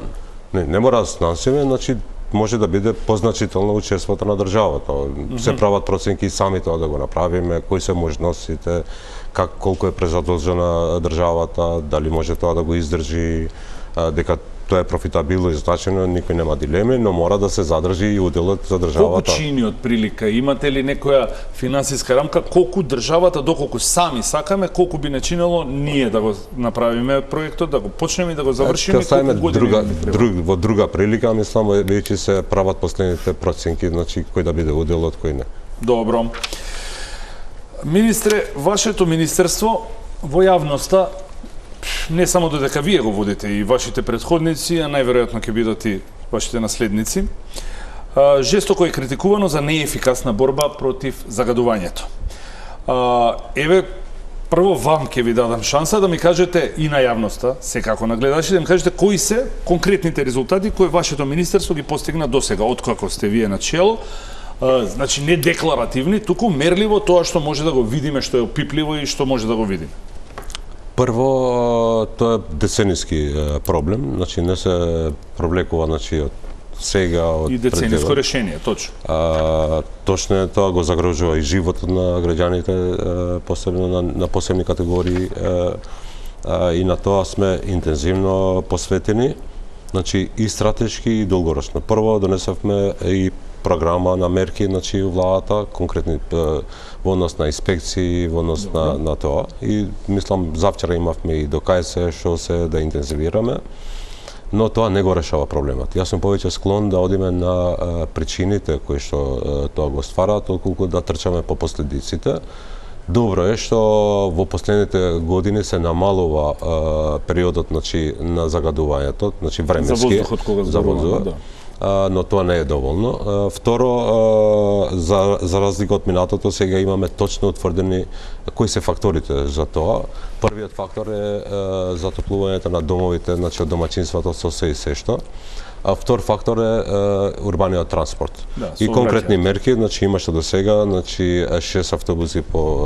не мора да снасиме, значи може да биде позначително учеството на државата. Се прават проценки сами тоа да го направиме, кои се можностите, колку е презадолжена државата, дали може тоа да го издржи, дека тоа е профитабилно и значено, никој нема дилеми, но мора да се задржи и уделот за државата. Колку чини од прилика? Имате ли некоја финансиска рамка? Колку државата, доколку сами сакаме, колку би не чинело ние да го направиме проектот, да го почнеме и да го завршиме? Во друга прилика, мислам, веќе се прават последните проценки, значи кој да биде уделот, кој не. Добро. Министре, вашето министерство во јавноста, не само додека вие го водите и вашите претходници, а најверојатно ќе бидат и вашите наследници, жестоко е критикувано за неефикасна борба против загадувањето. Еве, прво вам ќе ви дадам шанса да ми кажете и на јавноста, секако на гледачите, да ми кажете кои се конкретните резултати кои вашето министерство ги постигна досега, откако сте вие на чело. Значи не декларативни, туку мерливо тоа што може да го видиме, што е опипливо и што може да го видиме. Прво, тоа е децениски проблем, значи не се провлекува, значи од сега од и децениско решение, точно. Точно е тоа, го загрожува и животот на граѓаните, посебно на посебни категории, и на тоа сме интензивно посветени, значи и стратешки и долгорочно. Прво донесовме и програма на мерки, значи владата, конкретни во однос на инспекции, во однос на тоа. И мислам завчера имавме и до кај се што се да интензивираме, но тоа не го решава проблемот. Јас сум повеќе склон да одиме на причините кои што тоа го ствараат, отколку да трчаме по последиците. Добро е што во последните години се намалува периодот, значи, на загадувањето, значи временски за воздухот кога зборуваме, но тоа не е доволно. Второ, за разлика од минатото, сега имаме точно утврдени кои се факторите за тоа. Првиот фактор е затоплувањето на домовите, значи од домаќинството со се и се што. а втор фактор е урбаниот транспорт. Да, и конкретни мерки, значи имаше до сега, значи 6 автобуси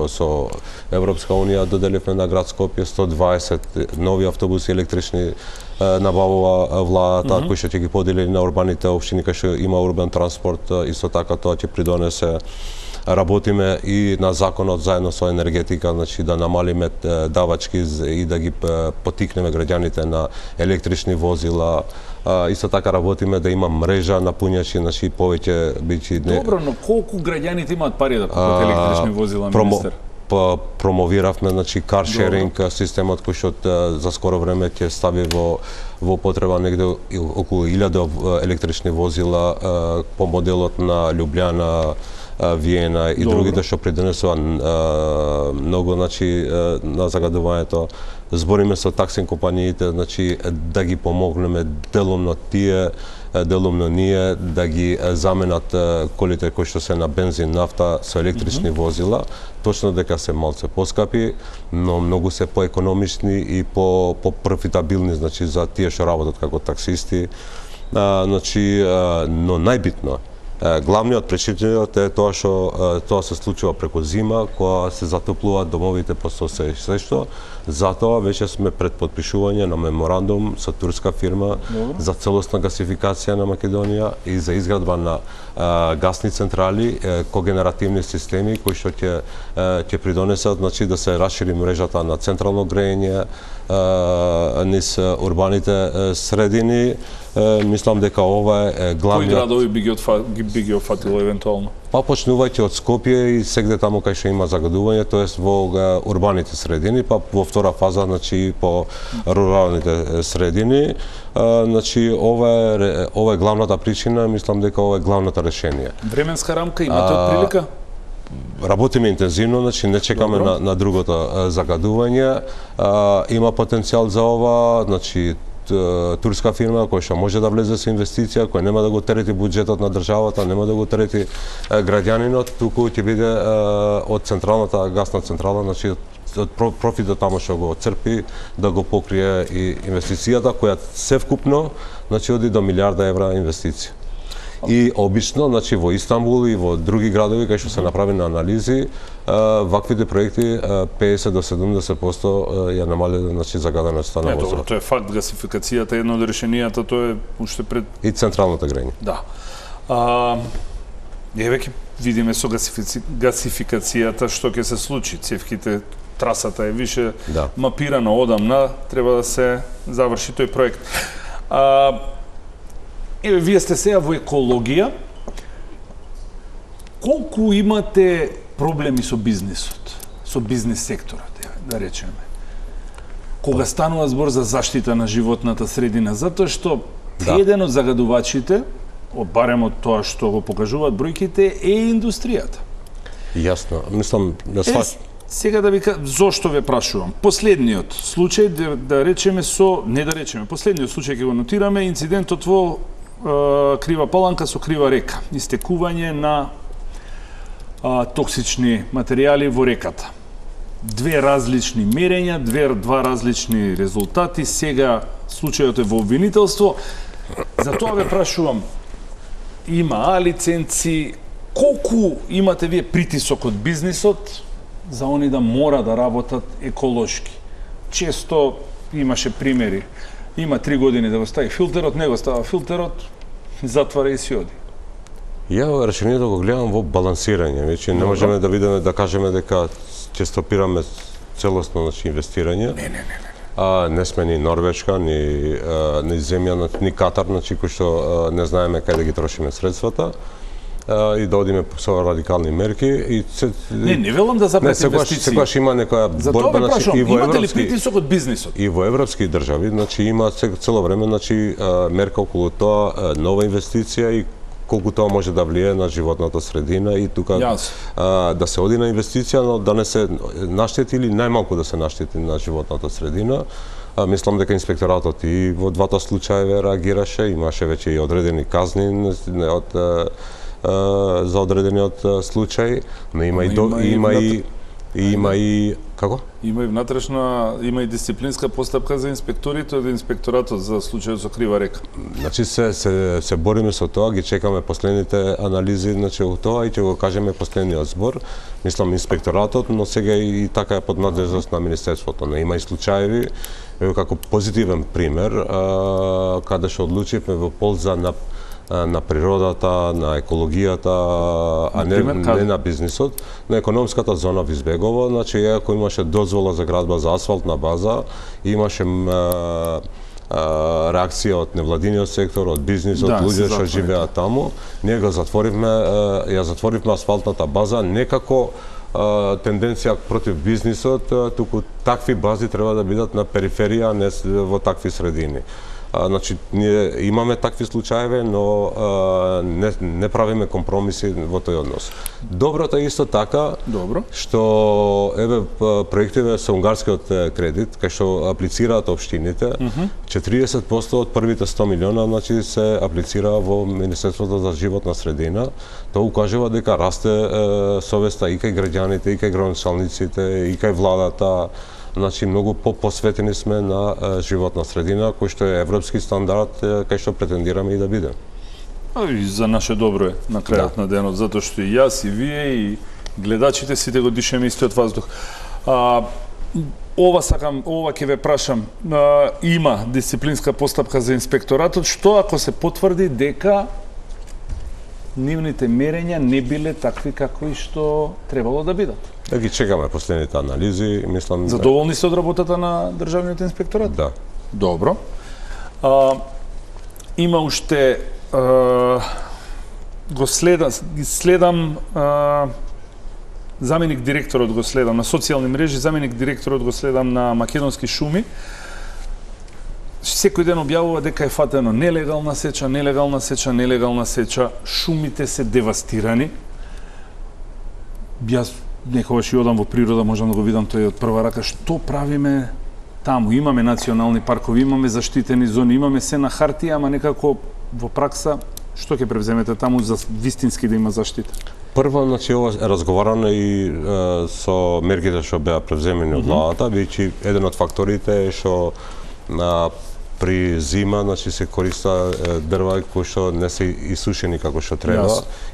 со Европска унија доделивме на град Скопје, 120 нови автобуси електрични набавува владата, кои што ќе ги подели на урбаните општини кај што има урбан транспорт, исто така тоа ќе придонесе. Работиме и на законот заедно со енергетика, значи да намалиме давачки и да ги потикнеме граѓаните на електрични возила. Исто така работиме да има мрежа на пуњачи, значи повеќе бичи. Добро, но колку граѓаните имаат пари да купат електрични возила, министер? Промовиравме, значи car sharing системот кој што за скоро време ќе стави во потреба негде околу 1000 електрични возила по моделот на Љубљана, Виена и другите што придонесува многу, значи на загадувањето. Збориме со таксин компаниите, значи да ги помогнеме делумно тие, делумно ние да ги заменат колите кои што се на бензин, нафта со електрични возила, точно дека се малце поскапи, но многу се поекономични и по-профитабилни, значи за тие што работат како таксисти. Значи, но најбитно главниот причинител е тоа што тоа се случува преку зима, кога се затоплуваат домовите по сосе што. Затоа веќе сме пред потпишување на меморандум со турска фирма за целосна гасификација на Македонија и за изградба на гасни централи, когенеративни системи кои што ќе придонесат, значи да се расшири мрежата на централно грејење низ урбаните средини. Мислам дека ова е главниот. Кои градови би ги опфатило евентуално? Па почнувајќи од Скопје и сегде таму кај што има загадување, тоест во урбаните средини, па во втора фаза, значи по руралните средини. Значи ова е главната причина, мислам дека ова е главното решение. Временска рамка имате отприлика? Работиме интензивно, значи не чекаме на другото загадување. Има потенцијал за ова, значи турска фирма која што може да влезе со инвестиција, која нема да го терети буџетот на државата, нема да го терети граѓанинот, туку ќе биде од централната гасна централа, значи од профитот таму што го црпи да го покрие и инвестицијата која севкупно значи оди до милиарда евра инвестиција. И обично, значи во Истанбул и во други градови кај што се направени анализи, ваквите проекти 50 до 70% ја намалиле, значи загаденоста на воздухот. Тоа е факт, гасификацијата е едно од решенијата, тоа е уште пред и централното грејење. Да. Веќе видиме со гасификацијата што ќе се случи. Цевките, трасата е више мапирано одамна, треба да се заврши тој проект. Еве, вие сте сега во екологија. Колку имате проблеми со бизнисот, со бизнис секторот, да речеме? Кога станува збор за заштита на животната средина, затоа што еден од загадувачите, барем од тоа што го покажуваат бројките, е индустријата. Јасно, мислам да Сега да ви кажам, зошто ве прашувам? Последниот случај, да речеме последниот случај ќе го нотираме, инцидентот во Крива Паланка со Крива река, истекување на токсични материјали во реката. Две различни мерења, два различни резултати, сега случајот е во обвинителство. Затоа ве прашувам, има лиценци, колку имате вие притисок од бизнисот за они да мора да работат еколошки? Често имаше примери. Има 3 години да го стави филтерот, не го става филтерот, затвара и си оди. Ја решението го гледам во балансирање. Веќе не можеме да видиме, да кажеме дека ќе стопираме целосно, значи, инвестирање. Не сме ни Норвешка, ни земја, ни Катар, значи, кои што не знаеме кај да ги трошиме средствата. И да одиме со радикални мерки и не велам да запрете инвестиции. Секогаш има некоја борба, значи, и во имате ли притисок од бизнисот? И во европски држави, значи има цело време, значи мерка околу тоа, нова инвестиција и колку тоа може да влие на животната средина и тука да се оди на инвестиција, но да не се наштети или најмалку да се наштети на животната средина. Мислам дека инспекторатот и во двата случаи реагираше, имаше веќе и одредени казни за одредениот случај, но има И има и како? Има и внатрешна, има и дисциплинска постапка за инспекторите од инспекторатот за случајот со Крива река. Значи се бориме со тоа, ги чекаме последните анализи, значи тоа и ќе го кажеме последниот збор. Мислам инспекторатот, но сега и така е под надлежност на министерството. Но има и случаи како позитивен пример каде што одлучивме во полза на природата, на екологијата, а не на бизнисот, на економската зона во Избегово. Значи, ако имаше дозвола за градба за асфалтна база, имаше реакција од невладиниот сектор, од бизнисот, луѓе што живеат таму. Ние ја затворивме асфалтната база не како тенденција против бизнисот, туку такви бази треба да бидат на периферија, не во такви средини. Значи, ние имаме такви случаи, но не правиме компромиси во тој однос. Доброто е исто така, што проективе со унгарскиот кредит, кај што аплицираат општините, 40% од првите 100 милиона, значи, се аплицира во Министерството за животна средина. Тоа укажува дека расте совеста и кај граѓаните, и кај градоначалниците, и кај владата. Значи, многу посветени сме на животна средина, кој што е европски стандард, кај што претендираме и да биде. И за наше добро е на крајот на денот, затоа што и јас, и вие, и гледачите сите го дишеме истиот воздух. Ова ќе ве прашам, има дисциплинска постапка за инспекторатот, што ако се потврди дека нивните мерења не биле такви какви што требало да бидат? Да ги чекаме последните анализи, мислам. Задоволни сте од работата на државниот инспекторат? Да. Добро. Има уште следам заменик директорот го следам на социјални мрежи, заменик директорот го следам на Македонски шуми. Секој ден објавува дека е фатено нелегална сеча, шумите се девастирани. Јас некогаш и одам во природа, можам да го видам тој од прва рака, што правиме таму. Имаме национални паркови, имаме заштитени зони, имаме се на хартија, ама некако во пракса, што ќе превземете таму за вистински да има заштита? Прво, значи, ова е разговарано и со мерките што беа превземени од владата, бидејќи еден од факторите е што при зима, значи, се користа дрва кои што не се исушени како што треба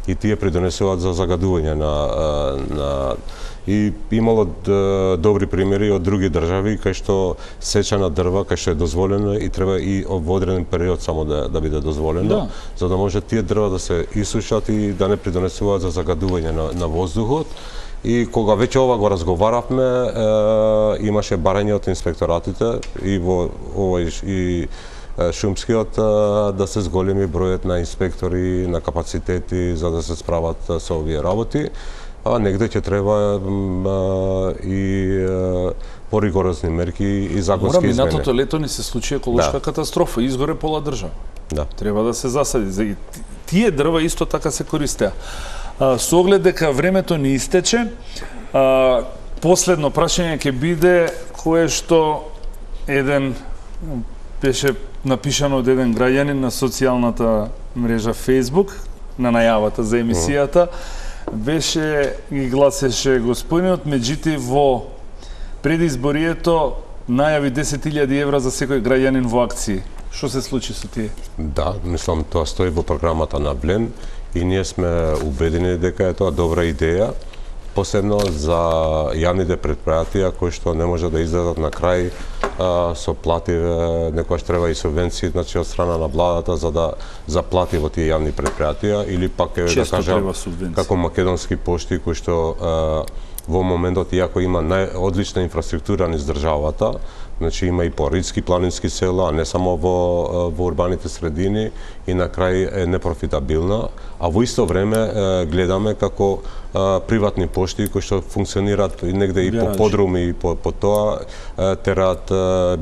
и тие придонесуваат за загадување и имало добри примери од други држави кај што сеча на дрва кај што е дозволено и треба и во одреден период само да биде дозволено, за да може тие дрва да се исушат и да не придонесуваат за загадување на воздухот. И кога веќе ова го разговаравме, имаше барање од инспекторатите и во овој и шумскиот да се зголеми бројот на инспектори, на капацитети за да се справат со овие работи. А негде ќе треба и поригорозни мерки и законски измени. Минатото лето ни се случи еколошка катастрофа, изгоре пола држава. Треба да се засади. Тие дрва исто така се користеа. Со оглед дека времето ни истече, последно прашање ќе биде кое што беше напишано од еден граѓанин на социјалната мрежа Facebook, на најавата за емисијата, беше и гласеше: господинот Меджити во предизборието најави 10.000 евра за секој граѓанин во акции. Што се случи со тие? Да, мислам тоа стои во програмата на Блен и ние сме убедени дека е тоа добра идеја, посебно за јавните предпријатија кои што не може да излезат на крај со плати, некојаш треба и субвенции, значи од страна на владата за да заплати во тие јавни предпријатија или пак да кажам како Македонски пошти кои што во моментот иако има одлична инфраструктура низ државата, значи има и поридски планински села, а не само во урбаните средини и на крај е непрофитабилна, а во исто време гледаме како приватни пошти кои што функционираат негде и по подруми и по тоа тераат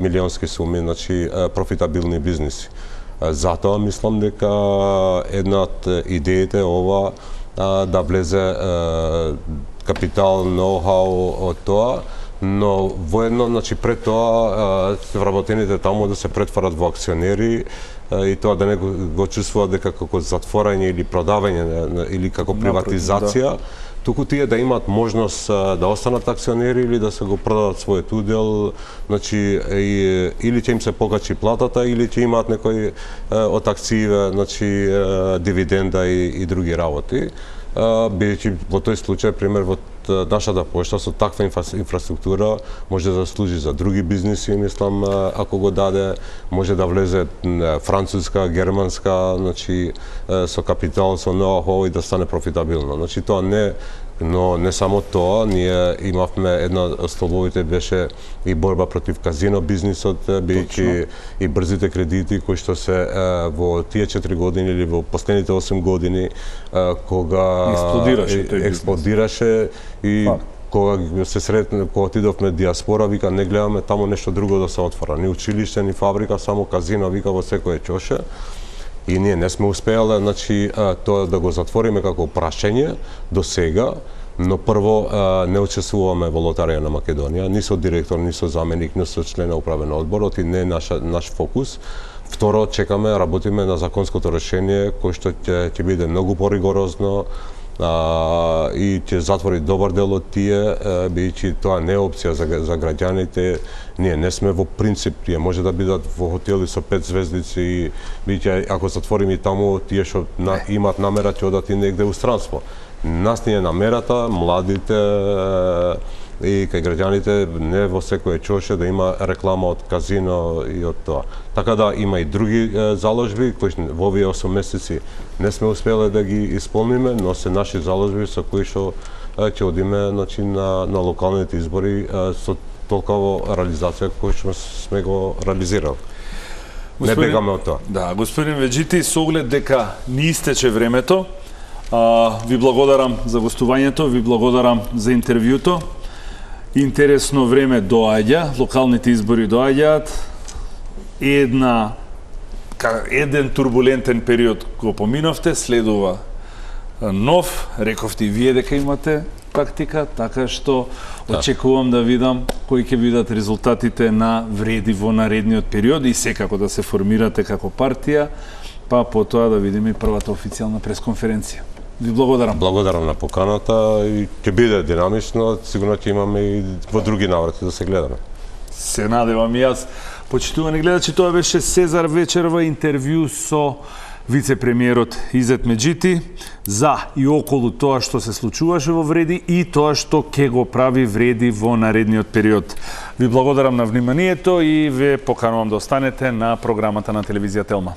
милионски суми, значи профитабилни бизниси. Затоа мислам дека една од идеите ова да влезе капитал, ноу-хау од тоа, но воедно, значи пред тоа вработените таму да се претварат во акционери и тоа да не го чувствуваат дека како затворање или продавање или како приватизација, туку тие да имаат можност да останат акционери или да се го продадат својот удел, значи или ќе им се покачи платата или ќе имаат некој од акциите, значи дивиденда и други работи. Бидејќи во тој случај, пример, во нашата пошта со таква инфраструктура може да служи за други бизниси, мислам, ако го даде, може да влезе француска, германска, значи со капитал, со ноу-хау и да стане профитабилно. Значи тоа не само тоа, ние имавме една од столбовите беше и борба против казино бизнисот, бидејќи и брзите кредити кои што се во тие 4 години или во последните 8 години кога експлодираше и кога се сретна, кога отидовме диаспора, вика не гледаме таму нешто друго да се отвора, ни училиште, ни фабрика, само казино, вика во секое чоше. И ние не сме успеале, значи, тоа да го затвориме како прашање до сега, но прво не учествуваме во Лотарија на Македонија, ни со директор, ни со заменик, ни со член на управен одборот и не е наш фокус. Второ, чекаме, работиме на законското решение кој што ќе биде многу поригорозно и ќе затвори добар дел од тие, бидејќи тоа не е опција за граѓаните. Ние не сме во принцип, тие може да бидат во хотели со 5 звездици, бидејќи ако затвориме и таму, тие што имаат намера ќе одат и негде у странство. Нас ни е намерата, младите и кај граѓаните не во секое чоше да има реклама од казино и од тоа. Така да има и други заложби кои во овие 8 месеци не сме успеле да ги исполниме, но се наши заложби со кои што ќе одиме, значи, на локалните избори со толкова реализација кој што сме го реализирали. Не бегаме од тоа. Да, господин Веджити, со оглед дека ни истече времето, ви благодарам за гостувањето, ви благодарам за интервјуто. Интересно време доаѓа, локалните избори доаѓаат. Еден турбулентен период го поминовте, следува нов, рековте и вие дека имате тактика, така што очекувам да видам кои ќе бидат резултатите на Вреди во наредниот период и секако да се формирате како партија, па потоа да видиме и првата официјална пресконференција. Ви благодарам. Благодарам на поканата и ќе биде динамично, сигурно ќе имаме и во други наврати да се гледаме. Се надевам и јас. Почитувани гледачи, тоа беше Сезар Вечерова, интервју со вице-премиерот Изет Меджити за и околу тоа што се случуваше во Вреди и тоа што ќе го прави Вреди во наредниот период. Ви благодарам на вниманието и ве поканувам да останете на програмата на телевизија Телма.